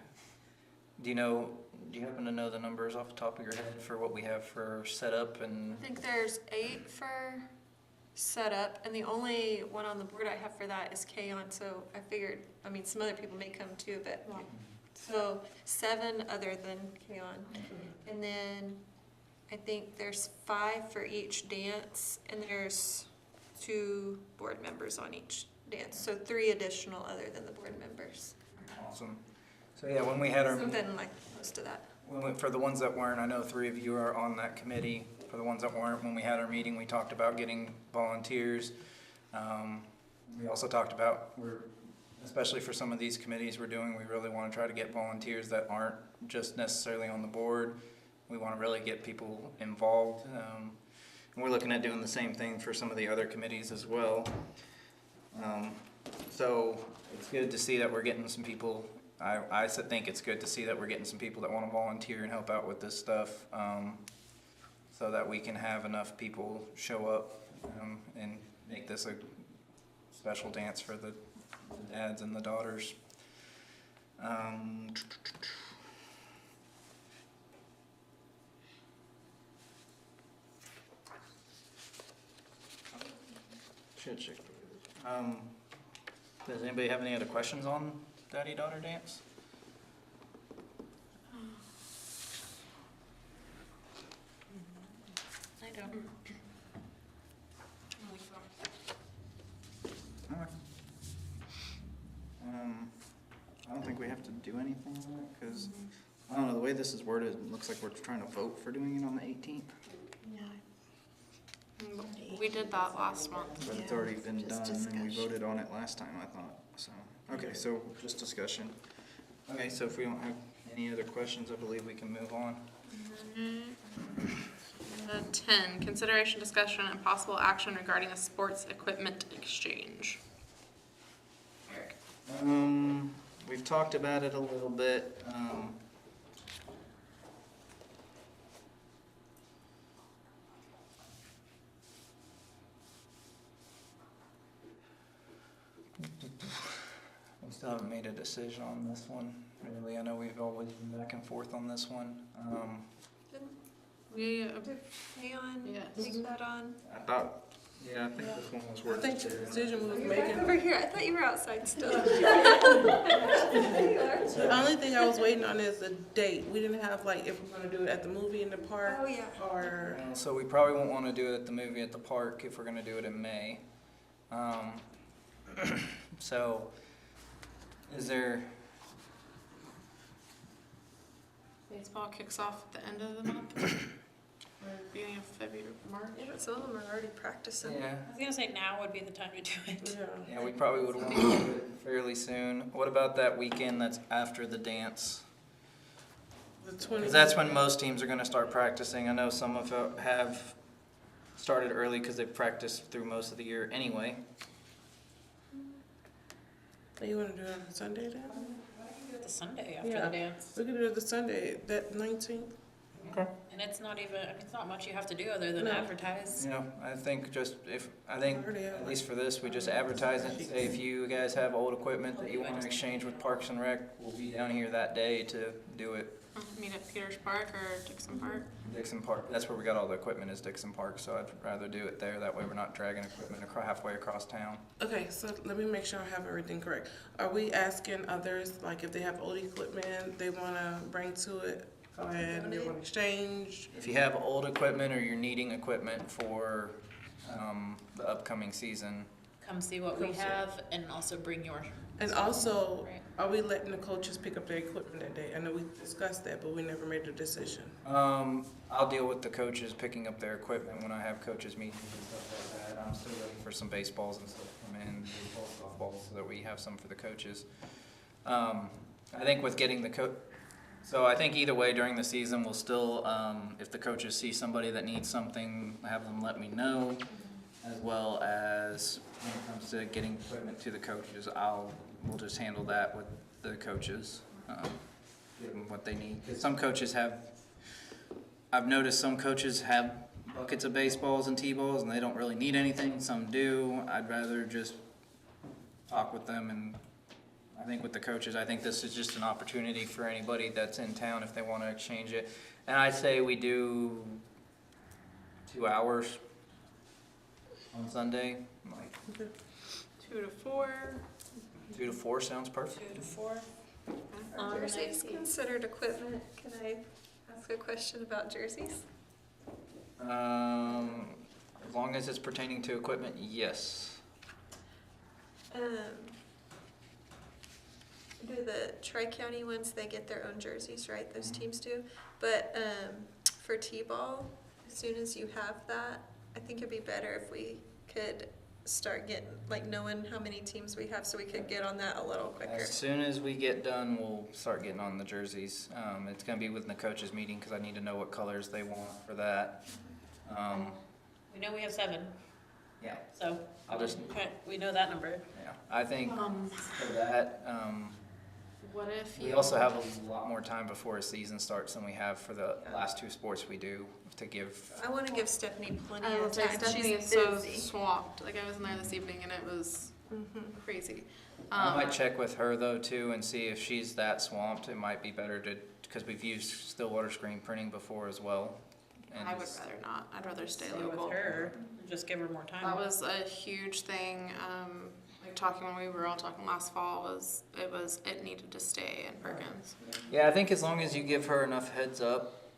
Speaker 3: do you happen to know the numbers off the top of your head for what we have for setup and?
Speaker 4: I think there's 8 for setup, and the only one on the board I have for that is Kayon, so I figured, I mean, some other people may come too, but, so 7 other than Kayon. And then I think there's 5 for each dance, and there's 2 board members on each dance, so 3 additional other than the board members.
Speaker 3: Awesome. So yeah, when we had our.
Speaker 4: Something like close to that.
Speaker 3: For the ones that weren't, I know 3 of you are on that committee. For the ones that weren't, when we had our meeting, we talked about getting volunteers. We also talked about, especially for some of these committees we really want to try to get volunteers that aren't just necessarily on the board. We want to really get people involved. And we're looking at doing the same thing for some of the other committees as well. So it's good to see that we're getting some people. I think it's good to see that we're getting some people that want to volunteer and help out with this stuff, so that we can have enough people show up and make this a special dance for the dads and the daughters. Does anybody have any other questions on Daddy-Daughter Dance?
Speaker 1: I don't.
Speaker 3: Okay. I don't think we have to do anything on it, because, I don't know, the way this is worded, it looks like we're trying to vote for doing it on the 18th,
Speaker 1: We did that last month.
Speaker 3: but it's
Speaker 8: Yeah,
Speaker 3: already been
Speaker 8: just
Speaker 3: done, and we
Speaker 8: discussion.
Speaker 3: voted on it last time, I thought, so. Okay, so just discussion. Okay, so if we don't have any other questions, I believe we can move on.
Speaker 1: 10, consideration, discussion, and possible action regarding a sports equipment exchange. Eric.
Speaker 3: We've talked about it a little bit. We still haven't made a decision on this one, really. I know we've always been back and forth on this one.
Speaker 1: We,
Speaker 4: Did Kayon
Speaker 1: Yes.
Speaker 4: take that on?
Speaker 3: I think this one was
Speaker 7: I
Speaker 3: worth
Speaker 7: think the
Speaker 3: it.
Speaker 7: decision we was
Speaker 4: Over
Speaker 7: making,
Speaker 4: here, I thought you were outside still.
Speaker 7: the only thing I was waiting on is the date. We didn't have like if we're gonna do it at the movie in the park
Speaker 4: Oh, yeah.
Speaker 7: or,
Speaker 3: So we probably won't want to do it at the movie at the park if we're going to do it in May.
Speaker 7: I
Speaker 3: So, is there,
Speaker 1: Baseball kicks off at the end of the month, or beginning of February, March.
Speaker 4: Yeah, but some of them are already practicing.
Speaker 3: yeah,
Speaker 6: I was gonna say now would be the time to do it.
Speaker 7: Yeah.
Speaker 3: yeah, we probably would want to do it fairly soon. What about that weekend that's after the dance?
Speaker 7: The 20.
Speaker 3: Because that's when most teams are going to start practicing. I know some of them have started early because they've practiced through most of the year anyway.
Speaker 7: You want to do it on Sunday then?
Speaker 6: The Sunday after
Speaker 7: Yeah.
Speaker 6: the dance.
Speaker 7: We could do it the Sunday, that 19th.
Speaker 3: Okay.
Speaker 6: And it's not even, I mean, it's not much you have to do other than
Speaker 7: No.
Speaker 6: advertise.
Speaker 3: You know, I think
Speaker 7: Already have
Speaker 3: at least for this, we just advertise it. Say if you guys have old equipment that you want to exchange with Parks and Rec, we'll be down here that day to do it.
Speaker 1: Meet at Peters Park or Dixon Park.
Speaker 3: Dixon Park, that's where we got all the equipment is Dixon Park, so I'd rather do it there. That way we're not dragging equipment halfway across town.
Speaker 7: Okay, so let me make sure I have everything correct. Are we asking others, like if they have old equipment they want to bring to it, go ahead and they want to exchange?
Speaker 3: If you have old equipment or you're needing equipment for the upcoming season,
Speaker 6: Come see what we have and also bring your.
Speaker 7: And also,
Speaker 6: Right.
Speaker 7: are we letting the coaches pick up their equipment that day? I know we discussed that, but we never made a decision.
Speaker 3: I'll deal with the coaches picking up their equipment when I have coaches meetings and stuff like that. I'm still waiting for some baseballs and stuff to come in, baseball, softballs, so that we have some for the coaches. I think with getting so I think either way during the season, we'll still, if the coaches see somebody that needs something, have them let me know, as well as when it comes to getting equipment to the coaches, we'll just handle that with the coaches, give them what they need. 'Cause some coaches I've noticed some coaches have buckets of baseballs and T-balls and they don't really need anything, some do. I'd rather just talk with them, and I think with the coaches, I think this is just an opportunity for anybody that's in town if they want to exchange it. And I say we do 2 hours on Sunday, like
Speaker 1: 2 to 4.
Speaker 3: 2 to 4 sounds perfect.
Speaker 6: 2 to 4.
Speaker 4: Are jerseys considered equipment? Can I ask a question about jerseys?
Speaker 3: As long as it's pertaining to equipment, yes.
Speaker 4: Do the Tri-County ones, they get their own jerseys, right? Those teams do. But for T-ball, as soon as you have that, I think it'd be better if we could start getting, like, knowing how many teams we have so we could get on that a little quicker.
Speaker 3: As soon as we get done, we'll start getting on the jerseys. It's gonna be within the coaches meeting because I need to know what colors they want for that.
Speaker 6: We know we have 7,
Speaker 3: Yeah,
Speaker 6: so
Speaker 3: I'll just,
Speaker 6: okay, we know that number.
Speaker 3: yeah, I think for that,
Speaker 1: What if
Speaker 3: we
Speaker 1: you
Speaker 3: also have a lot more time before a season starts than we have for the last 2 sports we do to give.
Speaker 4: I want to give Stephanie plenty
Speaker 1: I will
Speaker 4: of
Speaker 1: say
Speaker 4: time.
Speaker 1: Stephanie is
Speaker 4: She's
Speaker 1: so
Speaker 4: busy.
Speaker 1: swamped. Like I was in there this evening and it was crazy.
Speaker 3: I might check with her though too and see if she's that swamped. It might be better because we've used Stillwater screen printing before as well. And
Speaker 1: I would rather not. I'd rather stay
Speaker 6: Stay
Speaker 1: local.
Speaker 6: with her, just give her more time.
Speaker 1: That was a huge thing. Like talking when we were all talking last fall it needed to stay in Perkins.
Speaker 3: yeah, I think as long as you give her enough heads up,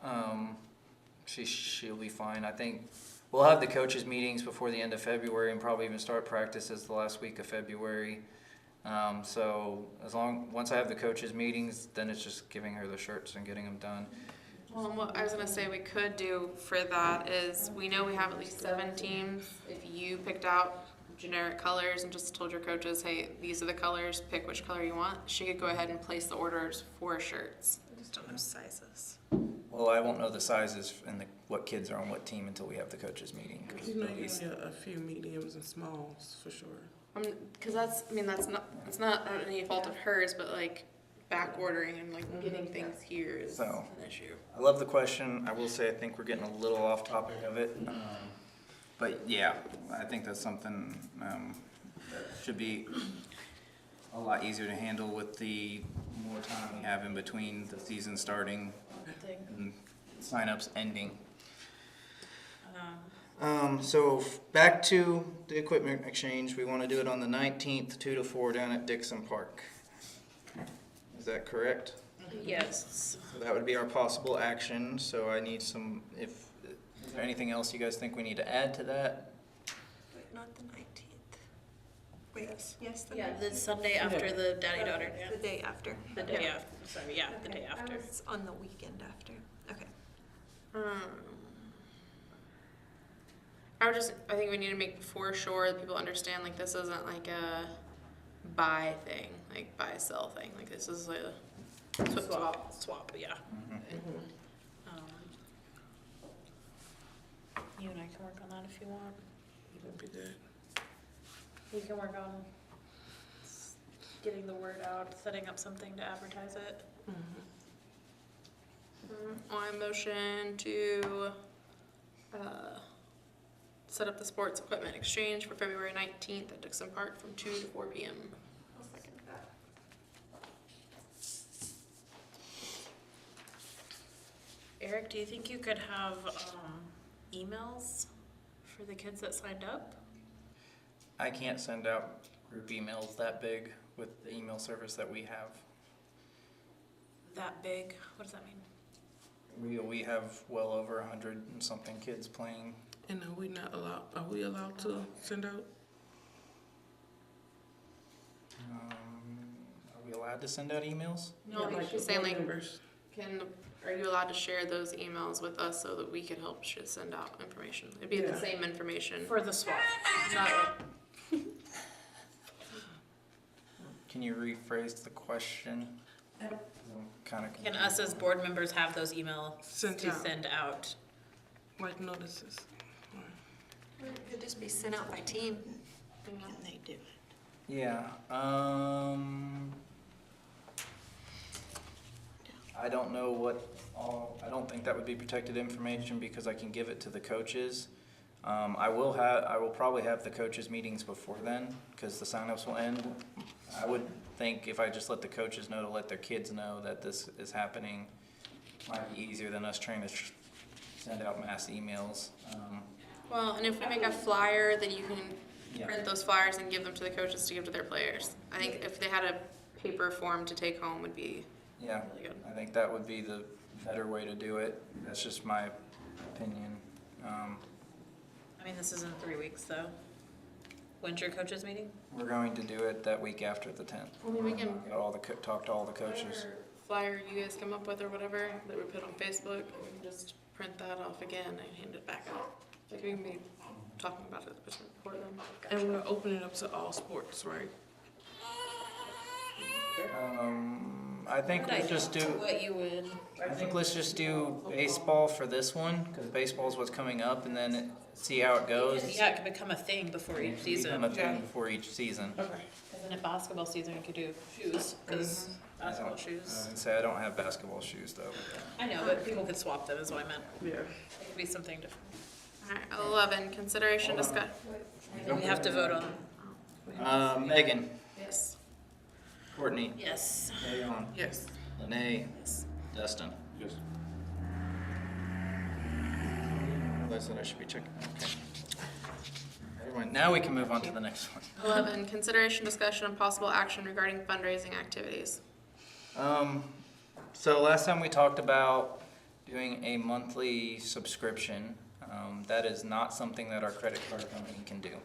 Speaker 3: she'll be fine. I think we'll have the coaches meetings before the end of February and probably even start practices the last week of February. So once I have the coaches meetings, then it's just giving her the shirts and getting them done.
Speaker 1: Well, and what I was gonna say we could do for that is we know we have at least 7 teams. If you picked out generic colors and just told your coaches, hey, these are the colors, pick which color you want, she could go ahead and place the orders for shirts.
Speaker 4: I just don't know sizes.
Speaker 3: Well, I won't know the sizes and what kids are on what team until we have the coaches meeting. 'Cause
Speaker 7: You know,
Speaker 3: at
Speaker 7: you
Speaker 3: least-
Speaker 7: need a few mediums and smalls for sure.
Speaker 1: Because it's not any fault of hers, but like back ordering and like getting things here is
Speaker 3: So.
Speaker 1: an issue.
Speaker 3: I love the question. I will say I think we're getting a little off topic of it. But yeah, I think that's something that should be a lot easier to handle with the more time we have in between the season starting and signups ending. So back to the equipment exchange. We want to do it on the 19th, 2 to 4 down at Dixon Park. Is that correct?
Speaker 6: Yes.
Speaker 3: So that would be our possible action, so I need is there anything else you guys think we need to add to that?
Speaker 4: Wait, not the 19th. Wait,
Speaker 1: Yes.
Speaker 4: yes, the
Speaker 6: Yeah,
Speaker 4: night.
Speaker 6: the Sunday after the daddy-daughter, yeah.
Speaker 4: The day after.
Speaker 6: The day after, sorry, yeah, the day after.
Speaker 4: It's on the weekend after. Okay.
Speaker 1: I think we need to make for sure that people understand, like, this isn't like a buy thing, like buy sell thing. Like, this is a
Speaker 6: Swap, yeah. You and I can work on that if you want.
Speaker 7: That'd be good.
Speaker 6: We can work on getting the word out, setting up something to advertise it.
Speaker 1: I motion to set up the sports equipment exchange for February 19th at Dixon Park from 2 to 4 p.m.
Speaker 4: I'll second that.
Speaker 6: Eric, do you think you could have emails for the kids that signed up?
Speaker 3: I can't send out group emails that big with the email service that we have.
Speaker 6: That big? What does that mean?
Speaker 3: We have well over 100 and something kids playing.
Speaker 7: And are we allowed to send out?
Speaker 3: Are we allowed to send out emails?
Speaker 1: No,
Speaker 7: Yeah,
Speaker 1: she's saying, like,
Speaker 7: members.
Speaker 1: are you allowed to share those emails with us so that we could help send out information? It'd be the
Speaker 7: Yeah.
Speaker 1: same information.
Speaker 6: For the swap, not like,
Speaker 3: Can you rephrase the question? Kind of.
Speaker 6: can us as board members have those emails
Speaker 7: Sent
Speaker 6: to
Speaker 7: out.
Speaker 6: send out?
Speaker 7: Like notices.
Speaker 4: It could just be sent out by team.
Speaker 8: Can they do it?
Speaker 3: Yeah. I don't know what all. I don't think that would be protected information because I can give it to the coaches. I will probably have the coaches meetings before then because the signups will end. I would think if I just let the coaches know to let their kids know that this is happening, might be easier than us trying to send out mass emails.
Speaker 1: Well, and if we make a flyer, then you can
Speaker 3: Yeah.
Speaker 1: print those flyers and give them to the coaches to give to their players. I think if they had a paper form to take home would be
Speaker 3: Yeah,
Speaker 1: really good.
Speaker 3: I think that would be the better way to do it. That's just my opinion.
Speaker 6: I mean, this is in 3 weeks, though. When's your coaches meeting?
Speaker 3: We're going to do it that week after the 10th.
Speaker 1: I mean, we can
Speaker 3: Talk to all the coaches.
Speaker 1: whatever flyer you guys come up with or whatever that we put on Facebook, we can just print that off again and hand it back out. Like, we can be talking about it before then.
Speaker 7: And we're opening up to all sports, right?
Speaker 3: I think let's just do.
Speaker 6: What you would.
Speaker 3: I think let's just do baseball for this one because baseball's what's coming up, and then see how it goes.
Speaker 6: Yeah, it could become a thing before each season.
Speaker 3: Become a thing before each season.
Speaker 7: Okay.
Speaker 6: And then at basketball season, you could do shoes, because basketball
Speaker 3: I
Speaker 6: shoes.
Speaker 3: was gonna say I don't have basketball shoes though.
Speaker 6: I know, but people could swap them, is what I meant.
Speaker 7: Yeah.
Speaker 6: It could be something different.
Speaker 1: Alright, 11, consideration discuss.
Speaker 6: We have to vote on.
Speaker 3: Megan,
Speaker 1: Yes.
Speaker 3: Courtney,
Speaker 6: Yes.
Speaker 3: Leon,
Speaker 7: Yes.
Speaker 3: Lene, Dustin.
Speaker 5: Yes.
Speaker 3: That's what I should be checking. Okay. Everyone, now we can move on to the next one.
Speaker 1: 11, consideration discussion and possible action regarding fundraising activities.
Speaker 3: So last time we talked about doing a monthly subscription. That is not something that our credit card company can do.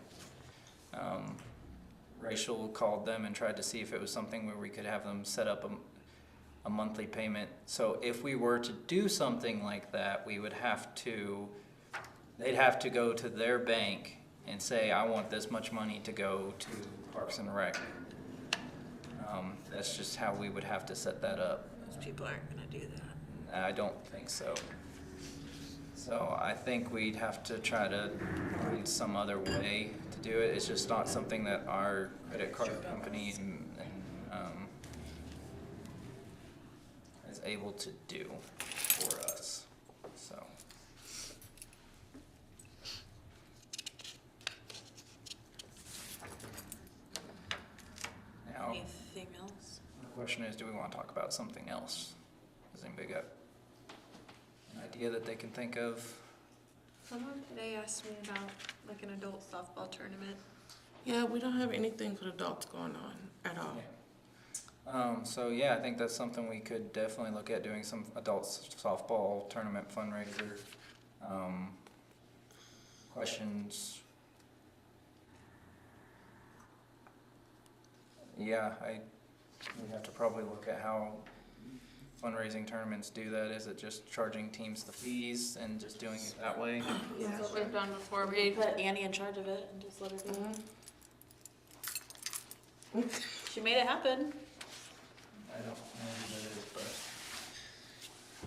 Speaker 3: Rachel called them and tried to see if it was something where we could have them set up a monthly payment. So if we were to do something like that, we would have to, they'd have to go to their bank and say, I want this much money to go to Parks and Rec. That's just how we would have to set that up.
Speaker 8: Most people aren't gonna do that.
Speaker 3: I don't think so. So I think we'd have to try to find some other way to do it. It's just not something that our credit card company is able to do for us, so. Now,
Speaker 6: Anything else?
Speaker 3: the question is, do we want to talk about something else? Has anybody got an idea that they can think of?
Speaker 4: Someone today asked me about like an adult softball tournament.
Speaker 7: Yeah, we don't have anything for adults going on at all.
Speaker 3: So yeah, I think that's something we could definitely look at doing, some adult softball tournament fundraiser. Questions. yeah, we have to probably look at how fundraising tournaments do that. Is it just charging teams the fees and just doing it that way?
Speaker 1: That's what we've done before.
Speaker 6: We put Annie in charge of it and just let her do it. She made it happen.
Speaker 3: I don't know what it is,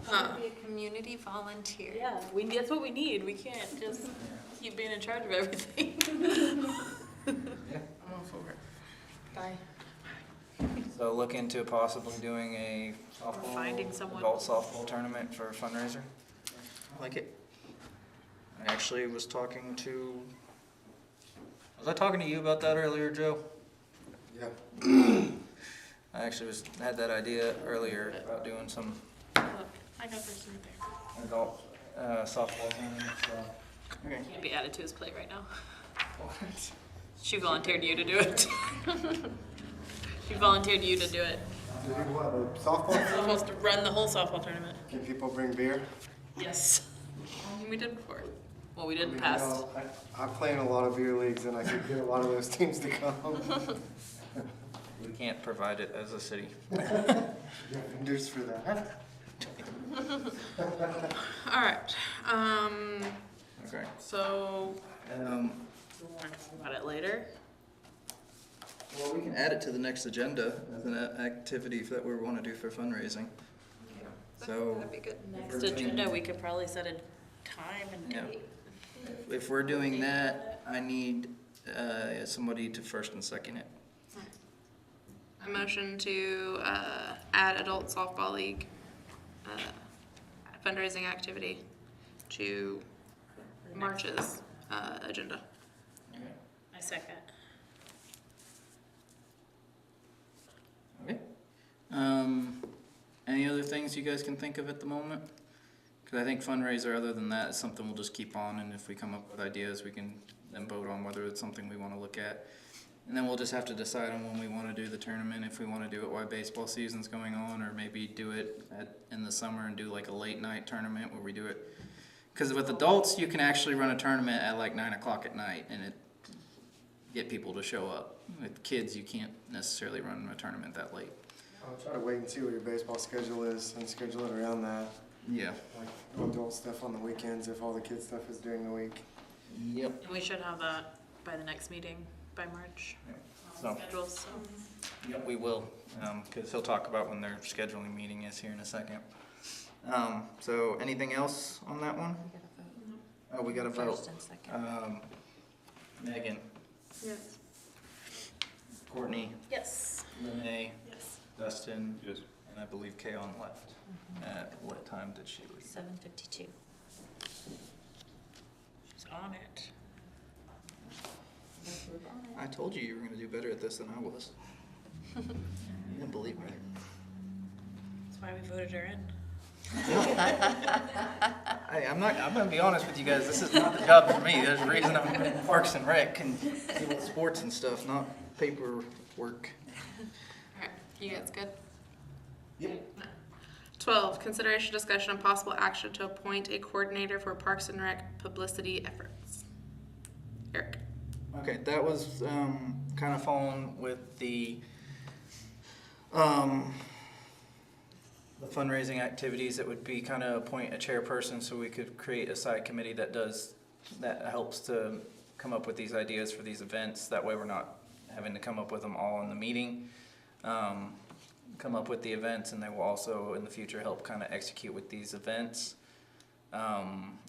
Speaker 3: but.
Speaker 4: Be a community volunteer.
Speaker 6: Yeah, that's what we need. We can't just keep being in charge of everything.
Speaker 7: I'm all for it.
Speaker 6: Bye.
Speaker 3: So look into possibly doing a softball,
Speaker 6: Finding someone.
Speaker 3: adult softball tournament for a fundraiser. I like it. I actually was talking to, was I talking to you about that earlier, Joe?
Speaker 2: Yeah.
Speaker 3: I actually had that idea earlier about doing some
Speaker 6: I got this right there.
Speaker 3: adult softball tournament, so. Okay.
Speaker 6: Can't be added to his plate right now. She volunteered you to do it. She volunteered you to do it.
Speaker 2: Do you what, a softball?
Speaker 6: You're supposed to run the whole softball tournament.
Speaker 2: Can people bring beer?
Speaker 6: Yes.
Speaker 1: We did before.
Speaker 6: Well, we did
Speaker 2: You
Speaker 6: past.
Speaker 2: know, I play in a lot of beer leagues and I could get a lot of those teams to come.
Speaker 3: We can't provide it as a city.
Speaker 2: You have vendors for that.
Speaker 1: All right.
Speaker 3: Okay.
Speaker 1: So
Speaker 6: We'll talk about it later.
Speaker 3: Well, we can add it to the next agenda as an activity that we want to do for fundraising. So
Speaker 4: That'd be good.
Speaker 6: Next agenda, we could probably set a time and
Speaker 3: Yeah.
Speaker 6: date.
Speaker 3: if we're doing that, I need somebody to first and second it.
Speaker 1: a motion to add adult softball league fundraising activity to March's agenda.
Speaker 6: I second.
Speaker 3: Okay. Any other things you guys can think of at the moment? Because I think fundraiser, other than that, is something we'll just keep on, and if we come up with ideas, we can then vote on whether it's something we want to look at. And then we'll just have to decide on when we want to do the tournament, if we want to do it while baseball season's going on, or maybe do it in the summer and do like a late night tournament where we do it. Because with adults, you can actually run a tournament at like 9 o'clock at night and get people to show up. With kids, you can't necessarily run a tournament that late.
Speaker 2: I'll try to wait and see what your baseball schedule is and schedule it around that.
Speaker 3: Yeah.
Speaker 2: Like adult stuff on the weekends if all the kids stuff is during the week.
Speaker 3: Yep.
Speaker 6: And we should have that by the next meeting, by March.
Speaker 3: So,
Speaker 6: Schedules, so.
Speaker 3: yep, we will, because he'll talk about when their scheduling meeting is here in a second. So anything else on that one? Oh, we got to vote.
Speaker 8: First and second.
Speaker 3: Megan,
Speaker 1: Yes.
Speaker 3: Courtney,
Speaker 6: Yes.
Speaker 3: Renee,
Speaker 6: Yes.
Speaker 3: Dustin,
Speaker 5: Yes.
Speaker 3: and I believe Kayon left. At what time did she leave?
Speaker 8: 7:52.
Speaker 6: She's on it.
Speaker 3: I told you were going to do better at this than I was. You didn't believe me.
Speaker 6: That's why we voted her in.
Speaker 3: Hey, I'm going to be honest with you guys. This is not the job for me. There's a reason I'm in Parks and Rec and deal with sports and stuff, not paperwork.
Speaker 1: All right. You guys good?
Speaker 3: Yep.
Speaker 1: 12, consideration, discussion, and possible action to appoint a coordinator for Parks and Rec publicity efforts. Eric.
Speaker 3: Okay, that was kind of following with the fundraising activities. It would be kind of appoint a chairperson so we could create a side committee that helps to come up with these ideas for these events. That way we're not having to come up with them all in the meeting. Come up with the events, and they will also in the future help kind of execute with these events.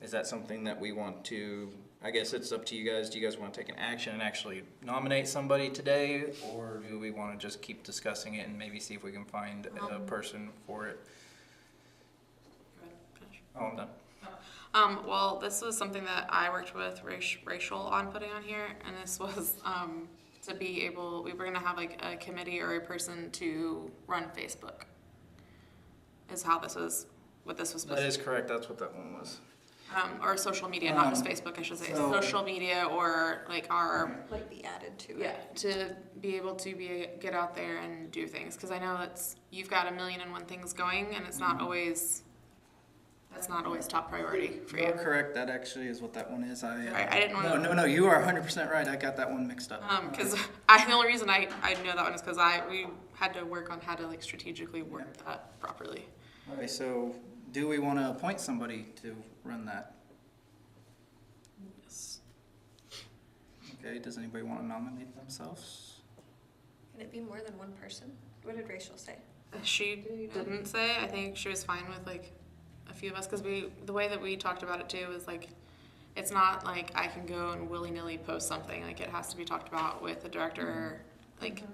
Speaker 3: Is that something that we want to, I guess it's up to you guys. Do you guys want to take an action and actually nominate somebody today, or do we want to just keep discussing it and maybe see if we can find a person for it? Oh, I'm done.
Speaker 1: Well, this was something that I worked with Rachel on putting on here, and this was to be able, we were going to have like a committee or a person to run Facebook, is how this was, what this was supposed
Speaker 3: That
Speaker 1: to
Speaker 3: is correct. That's what that one was.
Speaker 1: or social media, not just Facebook, I should say.
Speaker 3: so-
Speaker 1: Social media or like our,
Speaker 4: Like be added to
Speaker 1: yeah,
Speaker 4: it.
Speaker 1: to be able to get out there and do things. Because I know you've got 1,000,001 things going, and it's not always that's not always top priority for you.
Speaker 9: You're correct, that actually is what that one is.
Speaker 1: Right, I didn't wanna-
Speaker 9: No, you are 100% right. I got that one mixed up.
Speaker 1: Because the only reason I know that one is because we had to work on how to like strategically work that properly.
Speaker 9: Okay, so do we want to appoint somebody to run that?
Speaker 1: Yes.
Speaker 9: Okay, does anybody want to nominate themselves?
Speaker 4: Can it be more than one person? What did Rachel say?
Speaker 1: She didn't say. I think she was fine with like a few of us because the way that we talked about it too is like it's not like I can go and willy-nilly post something. Like it has to be talked about with the director, like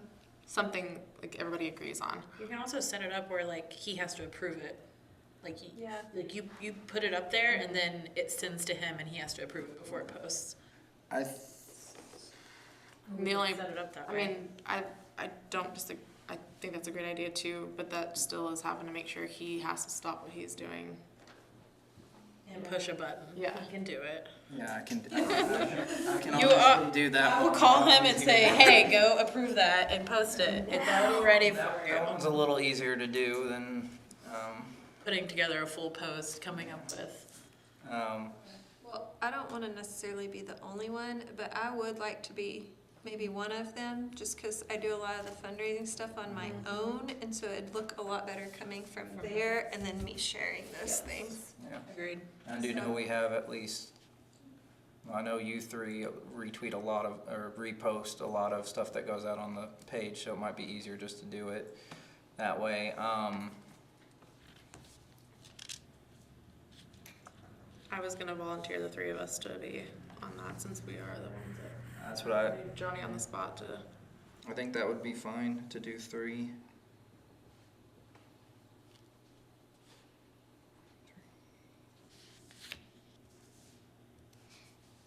Speaker 1: something like everybody agrees on.
Speaker 6: You can also set it up where like he has to approve it. Like
Speaker 4: Yeah.
Speaker 6: like you put it up there and then it sends to him and he has to approve it before it posts.
Speaker 1: The only,
Speaker 6: Set it up that
Speaker 1: I
Speaker 6: way.
Speaker 1: mean, I don't disagree. I think that's a great idea too, but that still is having to make sure he has to stop what he's doing.
Speaker 6: And push a button.
Speaker 1: Yeah.
Speaker 6: You can do it.
Speaker 9: Yeah, I can
Speaker 6: You,
Speaker 9: honestly do that.
Speaker 6: We'll call him and say, hey, go approve that and post it. It's already ready for
Speaker 3: That
Speaker 6: you.
Speaker 3: one's a little easier to do than,
Speaker 6: Putting together a full post, coming up with.
Speaker 4: Well, I don't want to necessarily be the only one, but I would like to be maybe one of them, just because I do a lot of the fundraising stuff on my own, and so it'd look a lot better coming from there and then me sharing those things.
Speaker 3: yeah.
Speaker 6: Agreed.
Speaker 3: I do know we have at least, I know you three retweet a lot of, or repost a lot of stuff that goes out on the page, so it might be easier just to do it that way.
Speaker 1: I was gonna volunteer the three of us to be on that since we are the ones that
Speaker 3: That's what I
Speaker 1: put Johnny on the spot to.
Speaker 9: think that would be fine to do 3.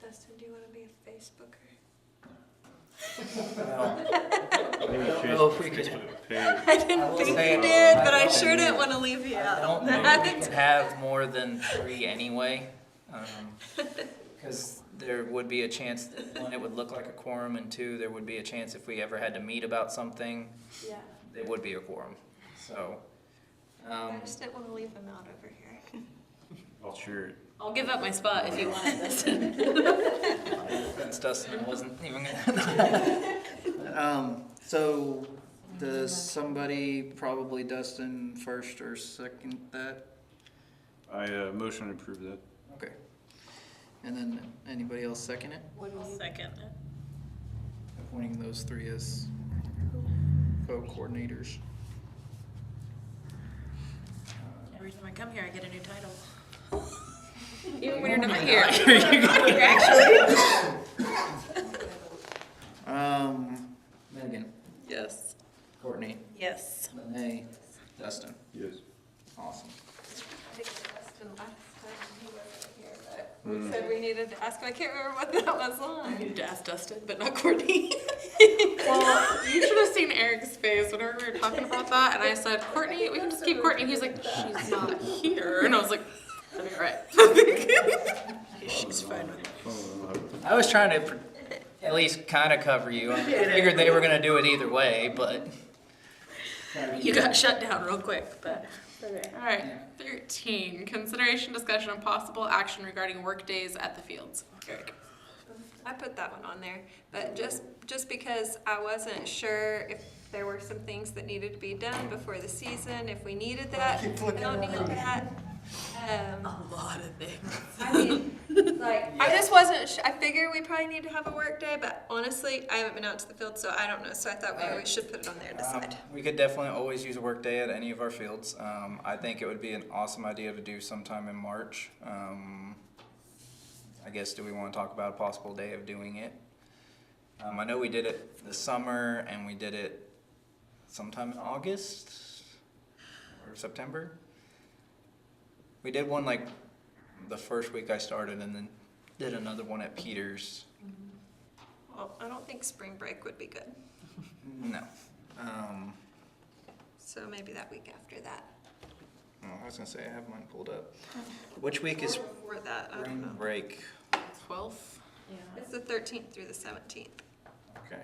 Speaker 4: Dustin, do you want to be a Facebooker?
Speaker 5: Maybe change
Speaker 3: know if we
Speaker 5: the
Speaker 3: could-
Speaker 5: Facebook page.
Speaker 4: I didn't
Speaker 3: will
Speaker 4: think
Speaker 3: say
Speaker 4: you did, but I
Speaker 3: don't
Speaker 4: sure
Speaker 3: think-
Speaker 4: didn't want to leave you
Speaker 3: I
Speaker 4: out.
Speaker 3: don't think
Speaker 4: I
Speaker 3: we
Speaker 4: think
Speaker 3: can have more than 3 anyway, because there would be a chance that 1, it would look like a quorum, and 2, there would be a chance if we ever had to meet about something,
Speaker 4: yeah.
Speaker 3: it would be a quorum. So,
Speaker 4: I just didn't want to leave him out over here.
Speaker 5: I'll share it.
Speaker 6: I'll give up my spot if you want it, Dustin.
Speaker 3: since Dustin wasn't even gonna.
Speaker 9: So does somebody, probably Dustin, first or second that?
Speaker 5: I motion to approve that.
Speaker 9: Okay. And then anybody else second it?
Speaker 6: Second.
Speaker 9: Appointing those 3 as co-coordinators.
Speaker 6: Every time I come here, I get a new title.
Speaker 1: Even when you're not here.
Speaker 3: Megan,
Speaker 1: Yes.
Speaker 3: Courtney,
Speaker 6: Yes.
Speaker 9: Lene, Dustin.
Speaker 5: Yes.
Speaker 9: Awesome.
Speaker 4: I think Dustin last time he wasn't here, but we said we needed to ask him. I can't remember what that was
Speaker 6: I
Speaker 4: on.
Speaker 6: needed to ask Dustin, but not Courtney.
Speaker 1: Well, you should have seen Eric's face whenever we were talking about that, and I said, Courtney, we can just keep Courtney. He's like, she's not here, and I was like, okay, all right.
Speaker 6: She's fine with it.
Speaker 3: I was trying to at least kind of cover you. I figured they were gonna do it either way, but
Speaker 6: You got shut down real quick, but.
Speaker 1: All right, 13, consideration, discussion, and possible action regarding work days at the fields. Eric.
Speaker 4: I put that one on there, but just because I wasn't sure if there were some things that needed to be done before the season, if we needed that,
Speaker 2: Keep
Speaker 4: I
Speaker 2: looking
Speaker 4: don't
Speaker 2: at
Speaker 4: need
Speaker 2: me.
Speaker 4: that.
Speaker 6: A lot of things.
Speaker 4: I mean, like, I just wasn't, I figured we probably need to have a work day, but honestly, I haven't been out to the field, so I don't know, so I thought maybe we should put it on there to decide.
Speaker 3: we could definitely always use a work day at any of our fields. I think it would be an awesome idea to do sometime in March. I guess, do we want to talk about a possible day of doing it? I know we did it this summer, and we did it sometime in August or September. We did one like the first week I started, and then did another one at Peters.
Speaker 4: Well, I don't think spring break would be good,
Speaker 3: No.
Speaker 4: so maybe that week after that.
Speaker 9: Oh, I was gonna say, I have mine pulled up. Which week is
Speaker 4: Or before that, I don't
Speaker 3: Spring
Speaker 4: know.
Speaker 3: break.
Speaker 1: 12th.
Speaker 6: Yeah.
Speaker 4: It's the 13th through the 17th,
Speaker 9: Okay.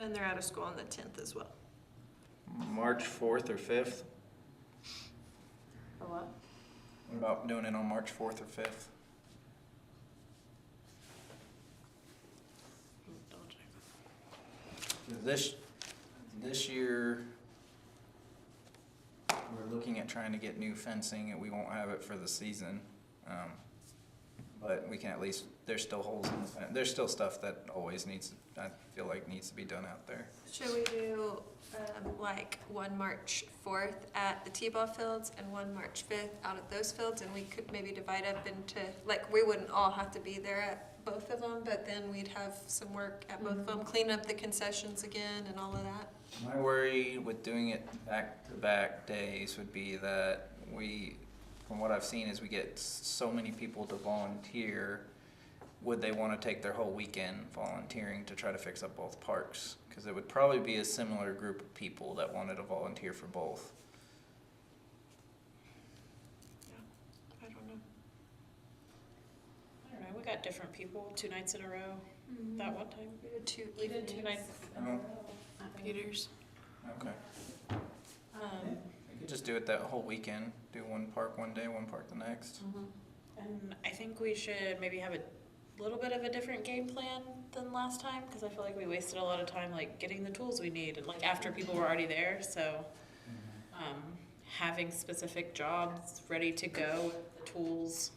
Speaker 4: and they're out of school on the 10th as well.
Speaker 9: March 4th or 5th?
Speaker 3: What about doing it on March 4th or 5th?
Speaker 6: Double check.
Speaker 3: This year, we're looking at trying to get new fencing, and we won't have it for the season. But we can at least, there's still holes in the fence. There's still stuff that always needs, I feel like needs to be done out there.
Speaker 4: Should we do like one March 4th at the T-ball fields and one March 5th out at those fields? And we could maybe divide up into, like, we wouldn't all have to be there at both of them, but then we'd have some work at both of them, clean up the concessions again and all of that.
Speaker 3: My worry with doing it back-to-back days would be that from what I've seen, is we get so many people to volunteer. Would they want to take their whole weekend volunteering to try to fix up both parks? Because it would probably be a similar group of people that wanted to volunteer for both.
Speaker 4: I don't know.
Speaker 6: I don't know, we got different people 2 nights in a row that one time.
Speaker 4: We did two
Speaker 6: nights in a row at Peters.
Speaker 3: Okay. You could just do it that whole weekend. Do one park one day, one park the next.
Speaker 6: And I think we should maybe have a little bit of a different game plan than last time, because I feel like we wasted a lot of time like getting the tools we need, like after people were already there. So having specific jobs ready to go with the tools.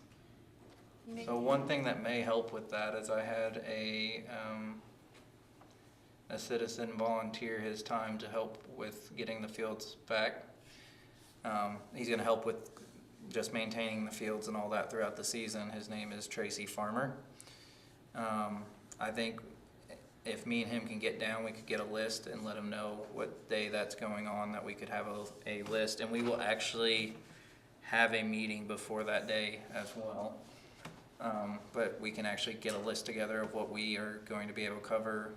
Speaker 3: So one thing that may help with that is I had a citizen volunteer his time to help with getting the fields back. He's going to help with just maintaining the fields and all that throughout the season. His name is Tracy Farmer. I think if me and him can get down, we could get a list and let him know what day that's going on, that we could have a list. And we will actually have a meeting before that day as well. But we can actually get a list together of what we are going to be able to cover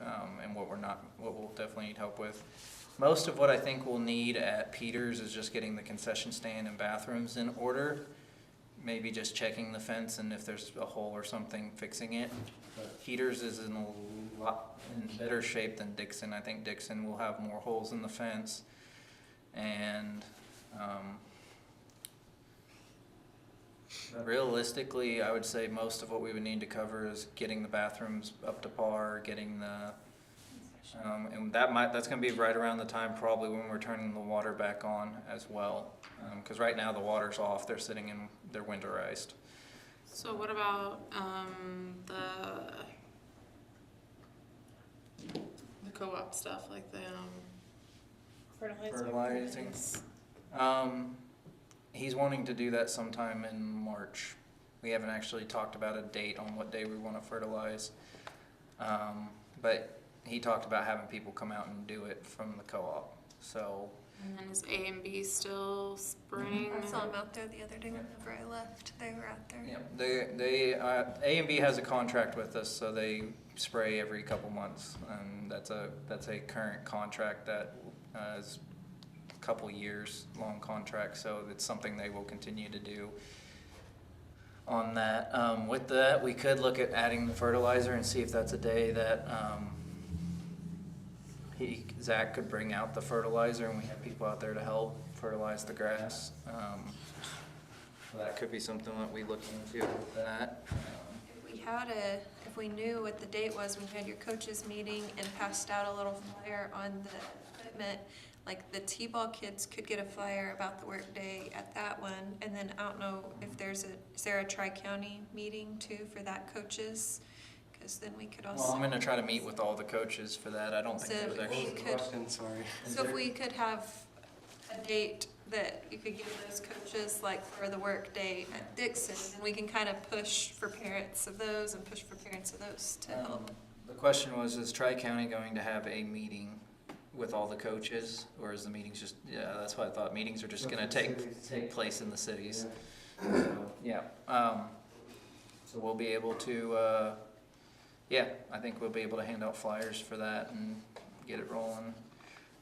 Speaker 3: and what we'll definitely need help with. Most of what I think we'll need at Peters is just getting the concession stand and bathrooms in order. Maybe just checking the fence, and if there's a hole or something, fixing it. Peters is in a lot in better shape than Dixon. I think Dixon will have more holes in the fence. And realistically, I would say most of what we would need to cover is getting the bathrooms up to par, getting the and that's going to be right around the time probably when we're turning the water back on as well. Because right now the water's off, they're sitting in, they're winterized.
Speaker 1: So what about the co-op stuff, like the
Speaker 3: Fertilizing. He's wanting to do that sometime in March. We haven't actually talked about a date on what day we want to fertilize. But he talked about having people come out and do it from the co-op. So.
Speaker 1: And then is A and B still spraying?
Speaker 4: I saw them out there the other day whenever I left. They were out there.
Speaker 3: Yeah, A and B has a contract with us, so they spray every couple months, and that's a current contract that is a couple years long contract. So it's something they will continue to do. On that, with that, we could look at adding the fertilizer and see if that's a day that Zach could bring out the fertilizer, and we have people out there to help fertilize the grass. That could be something that we look into with that.
Speaker 4: If we knew what the date was when you had your coaches meeting and passed out a little flyer on the equipment, like the T-ball kids could get a flyer about the work day at that one, and then I don't know if is there a tri-county meeting too for that coaches? Because then we could also.
Speaker 3: Well, I'm going to try to meet with all the coaches for that. I don't think
Speaker 4: So
Speaker 3: there's
Speaker 4: we
Speaker 3: actually.
Speaker 4: could-
Speaker 2: Question, sorry.
Speaker 4: So if we could have a date that you could give those coaches, like for the work day at Dixon, and we can kind of push for parents of those and push for parents of those to help.
Speaker 3: The question was, is Tri-County going to have a meeting with all the coaches, or is the meetings just, that's what I thought, meetings are just gonna take place in the cities. Yeah, so we'll be able to, I think we'll be able to hand out flyers for that and get it rolling.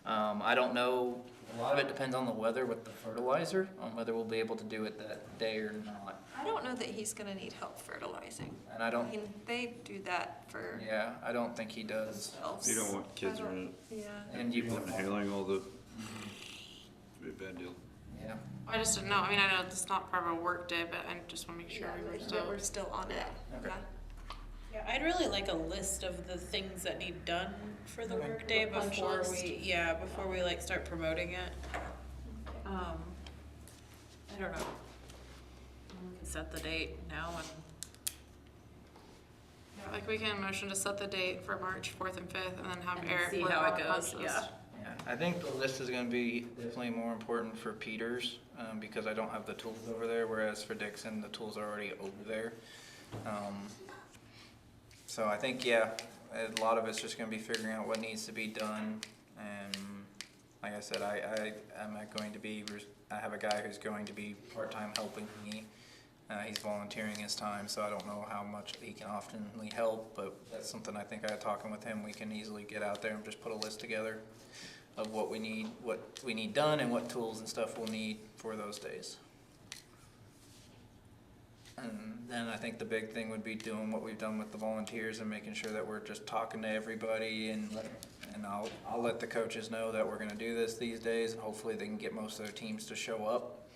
Speaker 3: I don't know, a lot of it depends on the weather with the fertilizer, on whether we'll be able to do it that day or not.
Speaker 4: I don't know that he's gonna need help fertilizing.
Speaker 3: And I don't,
Speaker 4: mean, they do that for
Speaker 3: yeah, I don't think he does.
Speaker 4: themselves.
Speaker 5: You don't want kids around it.
Speaker 4: Yeah.
Speaker 3: And you,
Speaker 5: Inhaling all the, be a bad deal.
Speaker 3: yeah.
Speaker 1: I just didn't know. I mean, I know it's not part of a work day, but I just want to make sure
Speaker 4: We're still on it.
Speaker 3: Okay.
Speaker 4: Yeah.
Speaker 6: Yeah, I'd really like a list of the things that need done for the
Speaker 3: Okay.
Speaker 6: workday
Speaker 1: Punch
Speaker 6: before
Speaker 1: list.
Speaker 6: before we like start promoting it. I don't know. We can set the date now and
Speaker 1: Like we can motion to set the date for March 4th and 5th and then have
Speaker 6: And
Speaker 1: Eric
Speaker 6: see
Speaker 1: work
Speaker 6: how
Speaker 1: on
Speaker 6: it
Speaker 1: the
Speaker 6: goes,
Speaker 1: punch list.
Speaker 6: yeah.
Speaker 3: Yeah, I think the list is gonna be definitely more important for Peters, because I don't have the tools over there, whereas for Dixon, the tools are already over there. So I think, yeah, a lot of it's just gonna be figuring out what needs to be done, and like I said, I have a guy who's going to be part-time helping me. He's volunteering his time, so I don't know how much he can oftenly help, but that's something I think talking with him, we can easily get out there and just put a list together of what we need done and what tools and stuff we'll need for those days. And then I think the big thing would be doing what we've done with the volunteers and making sure that we're just talking to everybody, and I'll let the coaches know that we're gonna do this these days, and hopefully they can get most of their teams to show up.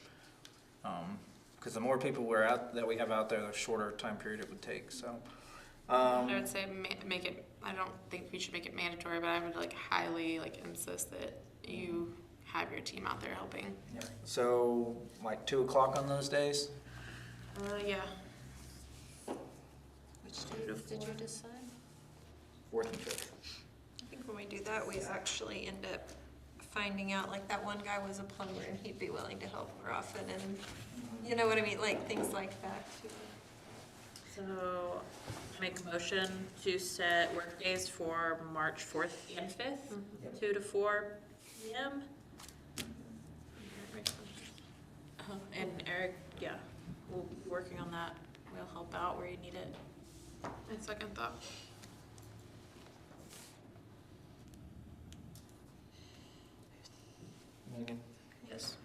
Speaker 3: Because the more people that we have out there, the shorter time period it would take, so.
Speaker 1: I would say make it, I don't think we should make it mandatory, but I would like highly like insist that you have your team out there helping.
Speaker 3: So, like 2 o'clock on those days?
Speaker 1: Yeah.
Speaker 8: Which days did you decide?
Speaker 3: 4th and 5th.
Speaker 4: I think when we do that, we actually end up finding out, like, that one guy was a plumber and he'd be willing to help more often, and you know what I mean, like, things like that.
Speaker 6: so make a motion to set work days for March 4th and 5th, 2 to 4 p.m. And Eric, yeah, we'll be working on that. We'll help out where you need it.
Speaker 1: My second thought.
Speaker 3: Megan?
Speaker 6: Yes.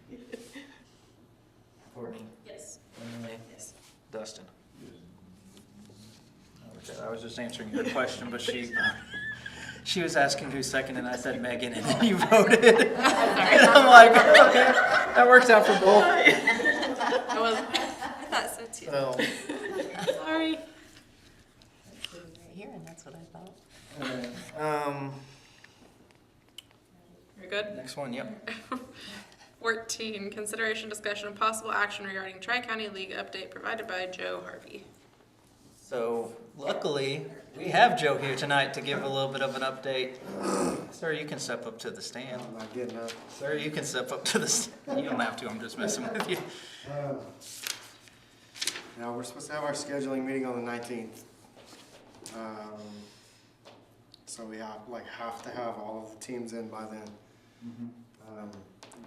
Speaker 3: Courtney?
Speaker 6: Yes.
Speaker 3: Emily? Dustin? Okay, I was just answering your question, but she was asking who seconded, and I said Megan, and then you voted. And I'm like, okay, that works out for both.
Speaker 1: I was,
Speaker 4: I thought so too.
Speaker 3: So,
Speaker 1: sorry.
Speaker 8: Right here, and that's what I thought.
Speaker 1: You're good?
Speaker 3: next one, yep.
Speaker 1: 14, consideration, discussion, and possible action regarding Tri-County League update provided by Joe Harvey.
Speaker 3: So luckily, we have Joe here tonight to give a little bit of an update. Sir, you can step up to the stand.
Speaker 2: I'm not getting up.
Speaker 3: Sir, you can step up to the stand. You don't have to, I'm just messing with you.
Speaker 2: Now, we're supposed to have our scheduling meeting on the 19th. So we have to have all of the teams in by then.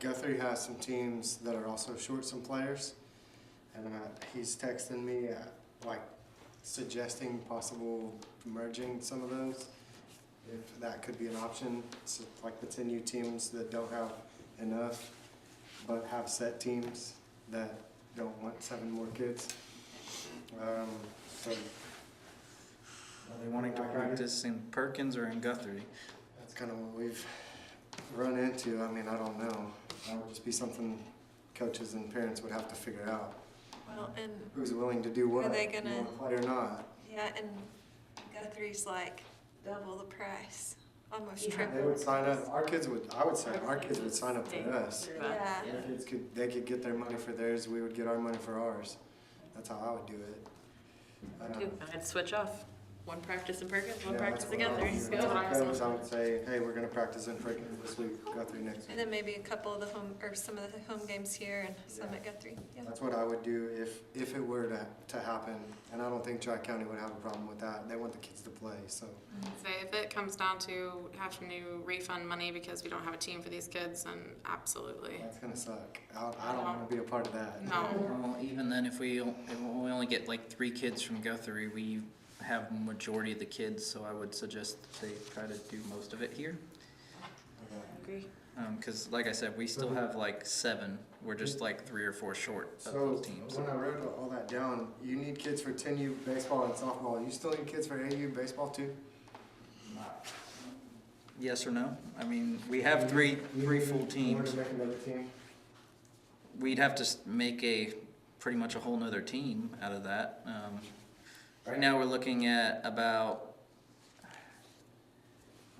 Speaker 2: Guthrie has some teams that are also short some players, and he's texting me suggesting possible merging some of those, if that could be an option. So like the 10U teams that don't have enough, but have set teams that don't want 7 more kids. So
Speaker 3: Are they wanting to practice in Perkins or in Guthrie?
Speaker 2: that's kind of what we've run into. I mean, I don't know. That would just be something coaches and parents would have to figure out.
Speaker 4: Well, and,
Speaker 2: Who's willing to do what?
Speaker 4: Are they gonna-
Speaker 2: You wanna play or not?
Speaker 4: yeah, and Guthrie's like double the price, almost
Speaker 6: Yeah.
Speaker 4: triple.
Speaker 2: They would sign up. I would say our kids would sign up for us.
Speaker 4: Yeah.
Speaker 2: Their kids they could get their money for theirs. We would get our money for ours. That's how I would do it.
Speaker 6: I'd switch off. One practice in Perkins, one
Speaker 2: Yeah,
Speaker 6: practice
Speaker 2: that's what I
Speaker 6: together.
Speaker 2: would do.
Speaker 1: Go.
Speaker 2: I would say, hey, we're gonna practice in Perkins this week, Guthrie next
Speaker 4: And
Speaker 2: week.
Speaker 4: then maybe a couple of the some of the home games here and some at Guthrie. Yeah.
Speaker 2: That's what I would do if it were to happen, and I don't think Tri-County would have a problem with that. They want the kids to play, so.
Speaker 1: Say if it comes down to having to refund money because we don't have a team for these kids, then absolutely.
Speaker 2: That's gonna suck. I don't wanna be a part of that.
Speaker 1: No.
Speaker 3: Well, even then, if we only get like 3 kids from Guthrie, we have majority of the kids, so I would suggest they try to do most of it here.
Speaker 6: Agree.
Speaker 3: Because like I said, we still have like 7. We're just like 3 or 4 short of
Speaker 2: So
Speaker 3: those teams.
Speaker 2: when I wrote all that down, you need kids for 10U baseball and softball. You still need kids for AU baseball too?
Speaker 3: Yes or no? I mean, we have three full
Speaker 2: You
Speaker 3: teams.
Speaker 2: wanna make another team?
Speaker 9: we'd have to make pretty much a whole nother team out of that. Right now, we're looking at about,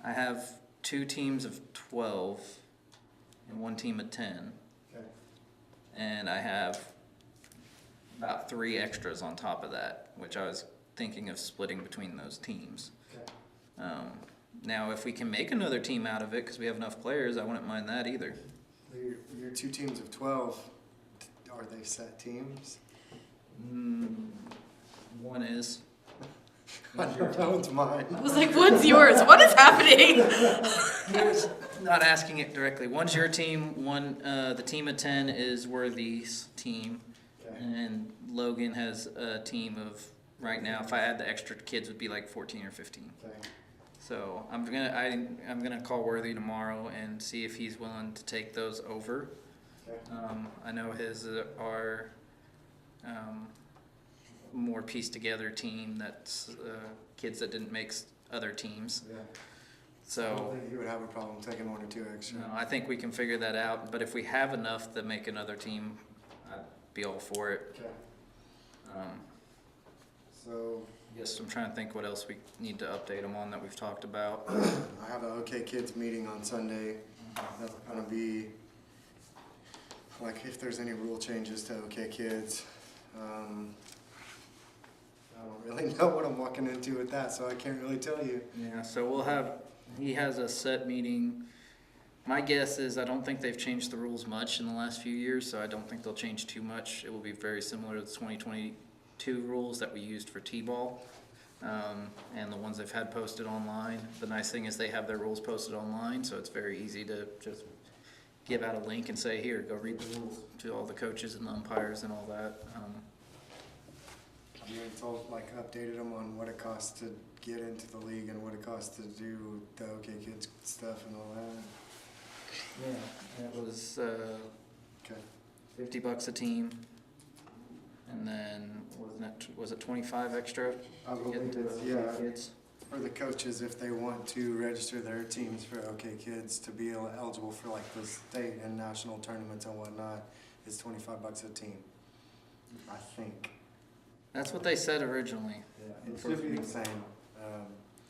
Speaker 9: I have 2 teams of 12 and 1 team of 10.
Speaker 2: Okay.
Speaker 9: And I have about 3 extras on top of that, which I was thinking of splitting between those teams.
Speaker 2: Okay.
Speaker 9: Now, if we can make another team out of it, because we have enough players, I wouldn't mind that either.
Speaker 2: Your 2 teams of 12, are they set teams?
Speaker 9: One is.
Speaker 2: That one's mine.
Speaker 6: I was like, what's yours? What is happening?
Speaker 9: Not asking it directly. One's your team. One, the team of 10 is Worthy's team,
Speaker 2: Okay.
Speaker 9: and Logan has a team of, right now, if I add the extra kids, would be like 14 or 15.
Speaker 2: Okay.
Speaker 9: So I'm gonna call Worthy tomorrow and see if he's willing to take those over.
Speaker 2: Okay.
Speaker 9: I know his are more pieced together team. That's kids that didn't make other teams.
Speaker 2: Yeah. I
Speaker 9: So
Speaker 2: don't think you would have a problem taking 1 or 2 extra.
Speaker 9: no, I think we can figure that out. But if we have enough to make another team, I'd be all for it.
Speaker 2: Okay.
Speaker 9: Um,
Speaker 2: So
Speaker 9: Yes, I'm trying to think what else we need to update them on that we've talked about.
Speaker 2: I have a OK Kids meeting on Sunday. That's gonna be, like, if there's any rule changes to OK Kids. I don't really know what I'm walking into with that, so I can't really tell you.
Speaker 9: Yeah, so he has a set meeting. My guess is I don't think they've changed the rules much in the last few years, so I don't think they'll change too much. It will be very similar to the 2022 rules that we used for T-ball, and the ones they've had posted online. The nice thing is they have their rules posted online, so it's very easy to just give out a link and say, here, go read the rules to all the coaches and the umpires and all that.
Speaker 2: I mean, it's all, like, updated them on what it costs to get into the league and what it costs to do the OK Kids stuff and all that.
Speaker 9: Yeah, it was
Speaker 2: Okay.
Speaker 9: $50 a team, and then was it 25 extra?
Speaker 2: I
Speaker 9: to get
Speaker 2: believe
Speaker 9: into
Speaker 2: it's,
Speaker 9: the
Speaker 2: yeah.
Speaker 9: kids?
Speaker 2: For the coaches, if they want to register their teams for OK Kids to be eligible for, like, the state and national tournaments and whatnot, it's $25 a team, I think.
Speaker 9: That's what they said originally.
Speaker 2: Yeah, it should be the same.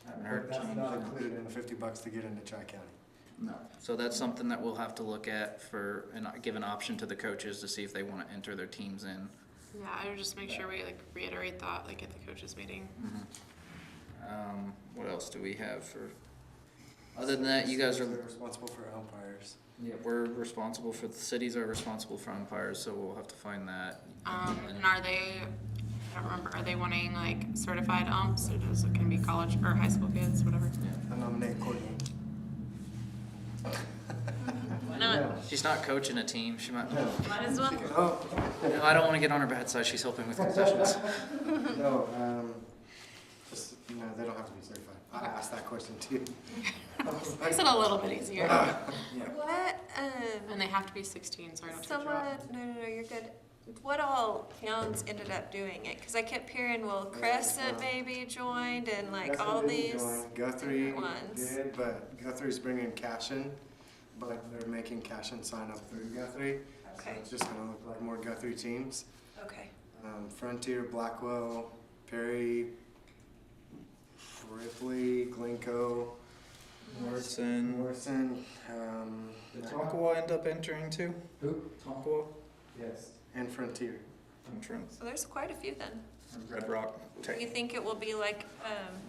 Speaker 9: Haven't heard
Speaker 2: That's
Speaker 9: change.
Speaker 2: not included in the $50 to get into Tri-County.
Speaker 9: No. So that's something that we'll have to look at and give an option to the coaches to see if they want to enter their teams in.
Speaker 1: Yeah, I would just make sure we like reiterate that like at the coaches meeting.
Speaker 9: What else do we have for? Other than that, you guys are.
Speaker 2: They're responsible for umpires.
Speaker 9: Yeah, we're responsible for the cities are responsible for umpires, so we'll have to find that.
Speaker 1: And are they? I don't remember. Are they wanting like certified umps, or does it can be college or high school kids, whatever?
Speaker 2: I nominate Courtney.
Speaker 6: Why not?
Speaker 9: She's not coaching a team. She might.
Speaker 6: Might as well.
Speaker 2: Oh,
Speaker 9: No, I don't want to get on her bad side. She's helping with concessions.
Speaker 2: no, just, no, they don't have to be certified. I asked that question too.
Speaker 1: Makes it a little bit easier.
Speaker 4: What,
Speaker 1: And they have to be 16. Sorry, not to cut you
Speaker 4: someone,
Speaker 1: off.
Speaker 4: no, you're good. What all towns ended up doing it? Cause I kept hearing, well, Crescent maybe joined and like all these.
Speaker 2: Guthrie
Speaker 4: ones.
Speaker 2: did, but Guthrie's bringing Cashin, but they're making Cashin sign up through Guthrie. So
Speaker 4: Okay.
Speaker 2: it's just gonna look like more Guthrie teams.
Speaker 4: Okay.
Speaker 2: Frontier, Blackwell, Perry, Ripley, Glencoe,
Speaker 9: Morrison.
Speaker 2: Morrison,
Speaker 9: Did Tonkawa end up entering too?
Speaker 2: Who?
Speaker 9: Tonkawa?
Speaker 2: Yes, and Frontier.
Speaker 9: Entrance.
Speaker 4: So there's quite a few then.
Speaker 9: Red Rock.
Speaker 4: Do you think it will be like,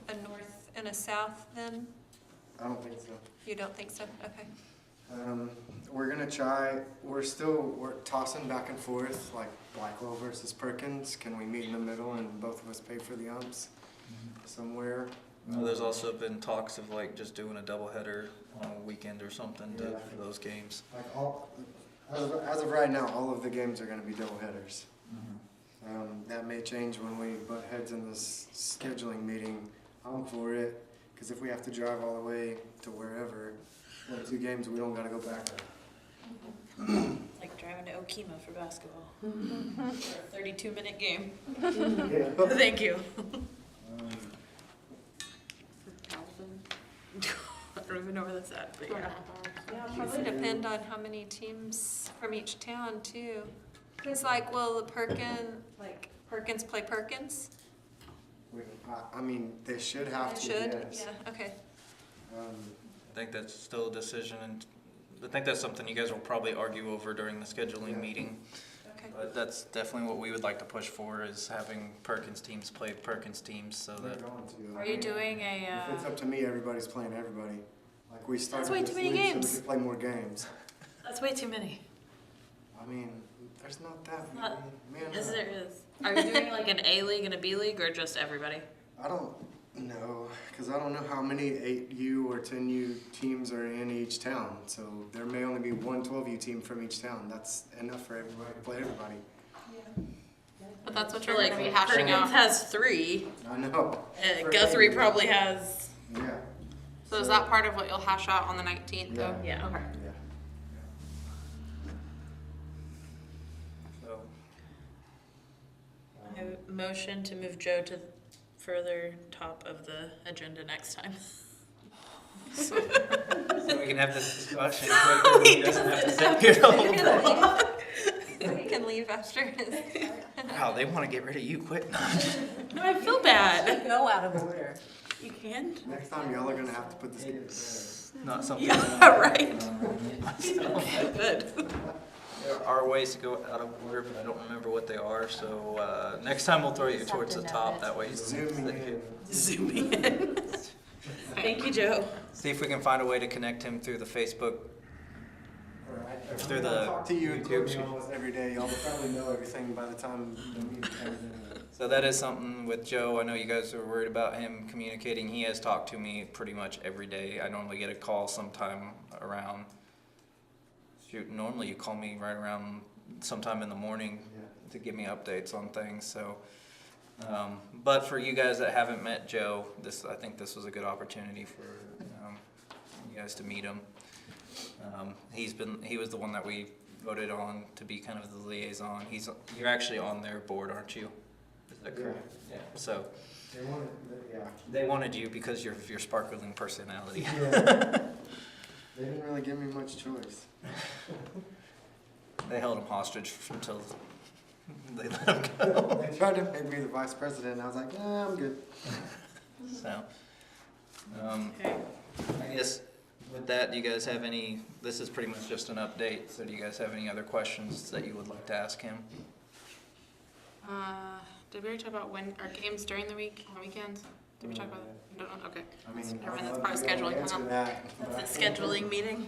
Speaker 4: a north and a south then?
Speaker 2: I don't think so.
Speaker 4: You don't think so? Okay.
Speaker 2: We're gonna try, we're tossing back and forth, like Blackwell versus Perkins. Can we meet in the middle and both of us pay for the umps somewhere?
Speaker 9: Well, there's also been talks of like just doing a doubleheader on a weekend or something
Speaker 2: Yeah.
Speaker 9: for those games.
Speaker 2: Like as of right now, all of the games are gonna be double headers. That may change when we butt heads in this scheduling meeting. I'm for it, because if we have to drive all the way to wherever, for 2 games, we don't gotta go back.
Speaker 6: Like driving to Okima for basketball. For a 32-minute game.
Speaker 2: Yeah.
Speaker 6: Thank you. I don't even know where that's at, but yeah.
Speaker 4: Yeah, it'll probably depend on how many teams from each town too. Cause like, will the Perkins play Perkins?
Speaker 2: I mean, they should have
Speaker 4: They
Speaker 2: to,
Speaker 4: should,
Speaker 2: yes.
Speaker 4: yeah, okay.
Speaker 3: I think that's still a decision, and I think that's something you guys will probably argue over during the scheduling meeting.
Speaker 4: Okay.
Speaker 3: But that's definitely what we would like to push for, is having Perkins teams play Perkins teams, so
Speaker 2: They're
Speaker 3: that,
Speaker 2: going to.
Speaker 6: Are you doing
Speaker 2: If it's
Speaker 6: a,
Speaker 2: up to me, everybody's playing everybody. Like, we started
Speaker 6: way
Speaker 2: this
Speaker 6: too many
Speaker 2: league so
Speaker 6: games.
Speaker 2: we could play more games.
Speaker 6: that's way too many.
Speaker 2: I mean, there's not that many.
Speaker 6: Not-
Speaker 2: Man,
Speaker 6: Yes, there is. Are you doing like an A league and a B league, or just everybody?
Speaker 2: I don't know, because I don't know how many 8U or 10U teams are in each town. So there may only be one 12U team from each town. That's enough for everybody to play everybody.
Speaker 1: But that's what
Speaker 6: So
Speaker 1: you're
Speaker 6: like
Speaker 1: gonna be hashing
Speaker 6: Perkins
Speaker 1: out.
Speaker 6: has 3,
Speaker 2: I know. For
Speaker 6: Guthrie
Speaker 2: 8U.
Speaker 6: probably has,
Speaker 2: Yeah.
Speaker 1: So is that part of what you'll hash out on the 19th though?
Speaker 6: yeah.
Speaker 1: Okay.
Speaker 2: Yeah.
Speaker 3: so.
Speaker 6: I motion to move Joe to further top of the agenda next time.
Speaker 3: So we can have this discussion quickly. He doesn't have to sit here the whole time.
Speaker 4: He can leave after his.
Speaker 3: Wow, they want to get rid of you quick.
Speaker 6: No, I feel bad.
Speaker 8: Go out of order.
Speaker 6: You can't?
Speaker 2: Next time, y'all are gonna have to put this together.
Speaker 3: Not something.
Speaker 6: Yeah, right. Good.
Speaker 3: There are ways to go out of order, but I don't remember what they are, so next time we'll throw you towards the top, that way you
Speaker 2: Zooming in.
Speaker 6: Zooming in. Thank you, Joe.
Speaker 3: See if we can find a way to connect him through the Facebook, through the
Speaker 2: Talk to you and
Speaker 3: YouTube.
Speaker 2: Courtney almost every day. Y'all will probably know everything by the time the meeting comes in.
Speaker 3: So that is something with Joe. I know you guys are worried about him communicating. He has talked to me pretty much every day. I normally get a call sometime around, shoot, normally you call me right around sometime in the morning to give me updates on things, so. But for you guys that haven't met Joe, I think this was a good opportunity for you guys to meet him. He was the one that we voted on to be kind of the liaison. You're actually on their board, aren't you? Is that correct? Yeah. So
Speaker 2: They wanted, yeah.
Speaker 3: they wanted you because of your sparkling personality.
Speaker 2: Yeah. They didn't really give me much choice.
Speaker 3: They held him hostage until they let him go.
Speaker 2: They tried to make me the vice president, and I was like, nah, I'm good.
Speaker 3: So,
Speaker 6: Okay.
Speaker 3: I guess with that, do you guys have any, this is pretty much just an update, so do you guys have any other questions that you would like to ask him?
Speaker 1: Did we already talk about when our games during the week, on weekends? Did we talk about that? No, okay.
Speaker 2: I mean,
Speaker 1: Never mind,
Speaker 2: I'd
Speaker 1: that's
Speaker 2: love
Speaker 1: part of
Speaker 2: to be able to
Speaker 1: scheduling,
Speaker 2: answer
Speaker 1: huh?
Speaker 2: that, but I
Speaker 6: The
Speaker 2: can't.
Speaker 6: scheduling meeting.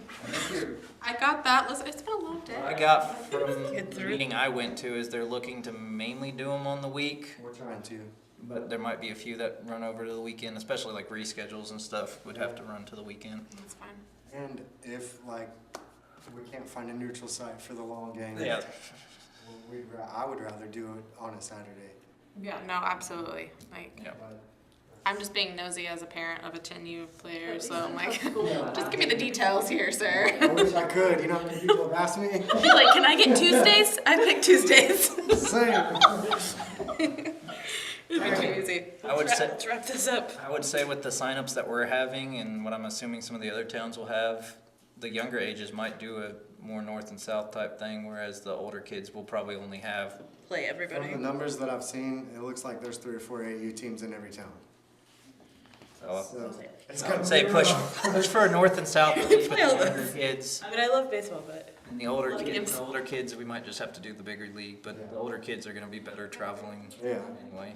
Speaker 1: I got that. Listen, it's been a long day.
Speaker 3: What I got from
Speaker 6: Get
Speaker 3: the
Speaker 6: through.
Speaker 3: meeting I went to is they're looking to mainly do them on the week,
Speaker 2: We're trying to.
Speaker 3: but there might be a few that run over to the weekend, especially like reschedules and stuff would have to run to the weekend.
Speaker 1: That's fine.
Speaker 2: And if, like, we can't find a neutral site for the long game,
Speaker 3: Yeah.
Speaker 2: I would rather do it on a Saturday.
Speaker 1: Yeah, no, absolutely. Like,
Speaker 3: Yeah.
Speaker 2: But
Speaker 1: I'm just being nosy as a parent of a 10U player, so I'm like, just give me the details here, sir.
Speaker 2: I wish I could. You know how many people have asked me?
Speaker 6: You're like, can I get Tuesdays? I pick Tuesdays.
Speaker 2: Same.
Speaker 1: It'd be too easy.
Speaker 3: I would say,
Speaker 6: Let's wrap this up.
Speaker 3: I would say with the signups that we're having and what I'm assuming some of the other towns will have, the younger ages might do a more north and south type thing, whereas the older kids will probably only have.
Speaker 6: Play
Speaker 2: From
Speaker 6: everybody.
Speaker 2: the numbers that I've seen, it looks like there's 3 or 4 AU teams in every town.
Speaker 3: So
Speaker 2: So it's
Speaker 3: I
Speaker 2: gonna
Speaker 3: would say
Speaker 2: be
Speaker 3: push
Speaker 2: rough.
Speaker 3: for north and south at least with
Speaker 6: Play all
Speaker 3: the younger
Speaker 6: those.
Speaker 3: kids.
Speaker 6: I mean, I love baseball, but
Speaker 3: And the older
Speaker 6: Love
Speaker 3: kids,
Speaker 6: games.
Speaker 3: we might just have to do the bigger league, but the older kids are gonna be better traveling
Speaker 2: Yeah.
Speaker 3: anyway.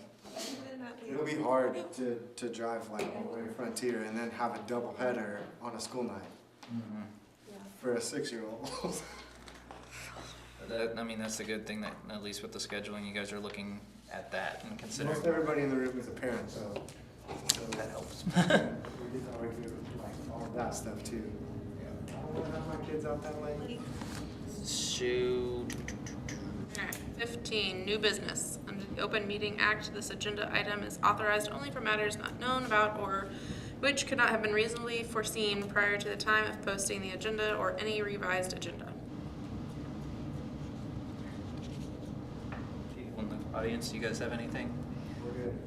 Speaker 2: It'll be hard to drive like all the way to Frontier and then have a double header on a school night for a 6-year-old.
Speaker 3: But I mean, that's the good thing that at least with the scheduling, you guys are looking at that and considering.
Speaker 2: Most everybody in the room is a parent, so
Speaker 3: That helps.
Speaker 2: we did argue like all of that stuff too. I don't want to have my kids out that late.
Speaker 3: Shoot.
Speaker 1: Alright, 15, new business. Under the Open Meeting Act, this agenda item is authorized only for matters not known about or which could not have been reasonably foreseen prior to the time of posting the agenda or any revised agenda.
Speaker 3: In the audience, do you guys have anything?
Speaker 2: We're good.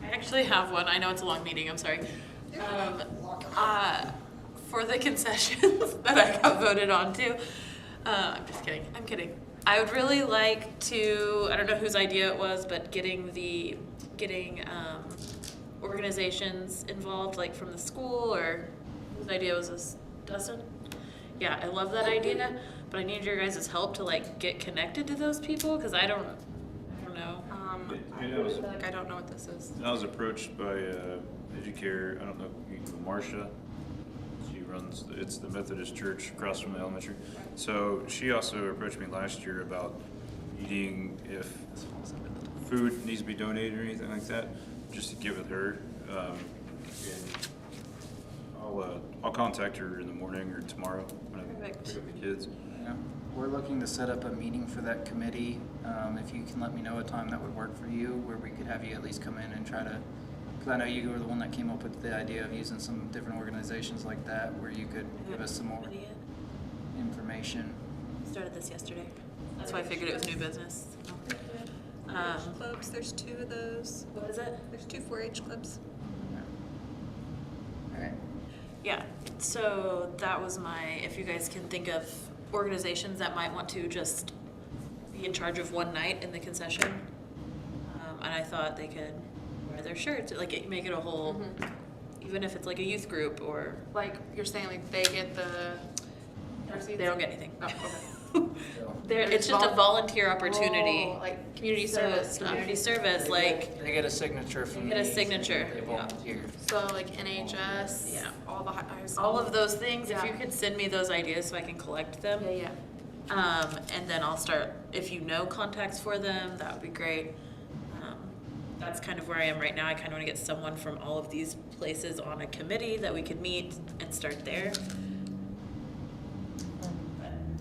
Speaker 6: I actually have one. I know it's a long meeting. I'm sorry. for the concessions that I got voted on too. I'm just kidding. I'm kidding. I would really like to, I don't know whose idea it was, but getting organizations involved, like from the school, or whose idea was this? Dustin? Yeah, I love that idea, but I need your guys' help to like get connected to those people, because I don't know.
Speaker 1: I feel like I don't know what this is.
Speaker 5: I was approached by Educare, I don't know, Marcia. She runs, it's the Methodist church across from the elementary. So she also approached me last year about needing, if food needs to be donated or anything like that, just to get with her. And I'll contact her in the morning or tomorrow when I pick up the kids.
Speaker 9: Yeah. We're looking to set up a meeting for that committee. If you can let me know a time that would work for you, where we could have you at least come in and try to, because I know you were the one that came up with the idea of using some different organizations like that, where you could give us some more information.
Speaker 6: Started this yesterday. That's why I figured it was new business.
Speaker 4: Clubs, there's 2 of those.
Speaker 6: What is it?
Speaker 4: There's 2 4-H clubs.
Speaker 9: All right.
Speaker 6: Yeah, so that was if you guys can think of organizations that might want to just be in charge of one night in the concession. And I thought they could wear their shirts, like make it a whole, even if it's like a youth group or.
Speaker 1: Like, you're saying like they get the jerseys?
Speaker 6: They don't get anything.
Speaker 1: Oh, okay.
Speaker 6: It's just a volunteer opportunity.
Speaker 1: Oh, like community service stuff.
Speaker 6: Community service, like,
Speaker 9: They get a signature from
Speaker 6: They get a
Speaker 9: me,
Speaker 6: signature,
Speaker 9: They
Speaker 6: yeah.
Speaker 9: volunteer.
Speaker 1: So like NHS,
Speaker 6: Yeah.
Speaker 1: all the high school.
Speaker 6: all of those things, if
Speaker 1: Yeah.
Speaker 6: you could send me those ideas so I can collect them.
Speaker 1: Yeah,
Speaker 6: And then I'll start, if you know contacts for them, that would be great. That's kind of where I am right now. I kind of want to get someone from all of these places on a committee that we could meet and start there.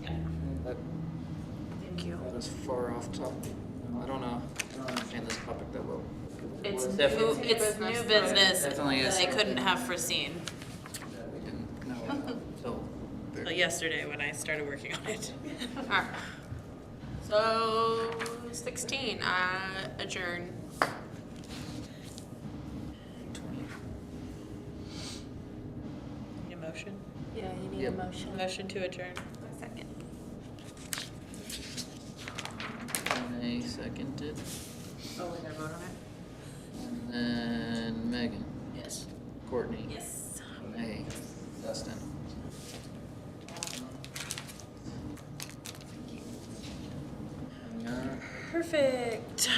Speaker 6: Yeah,
Speaker 9: That,
Speaker 6: thank you.
Speaker 9: that is far off topic. I don't understand this topic that well.
Speaker 6: It's new,
Speaker 9: Definitely.
Speaker 6: it's new business
Speaker 9: Definitely
Speaker 6: that
Speaker 9: is.
Speaker 6: I couldn't have foreseen
Speaker 9: That we didn't know about until
Speaker 6: until yesterday when I started working on it.
Speaker 1: Alright. So 16, adjourn.
Speaker 6: Need a motion?
Speaker 8: Yeah, you need
Speaker 9: Yep.
Speaker 8: a motion.
Speaker 6: Motion to adjourn.
Speaker 1: Second.
Speaker 9: Renee seconded,
Speaker 6: Oh, we gotta vote on it?
Speaker 9: and then Megan,
Speaker 6: Yes.
Speaker 9: Courtney,
Speaker 6: Yes.
Speaker 9: Renee, Dustin.
Speaker 6: Perfect.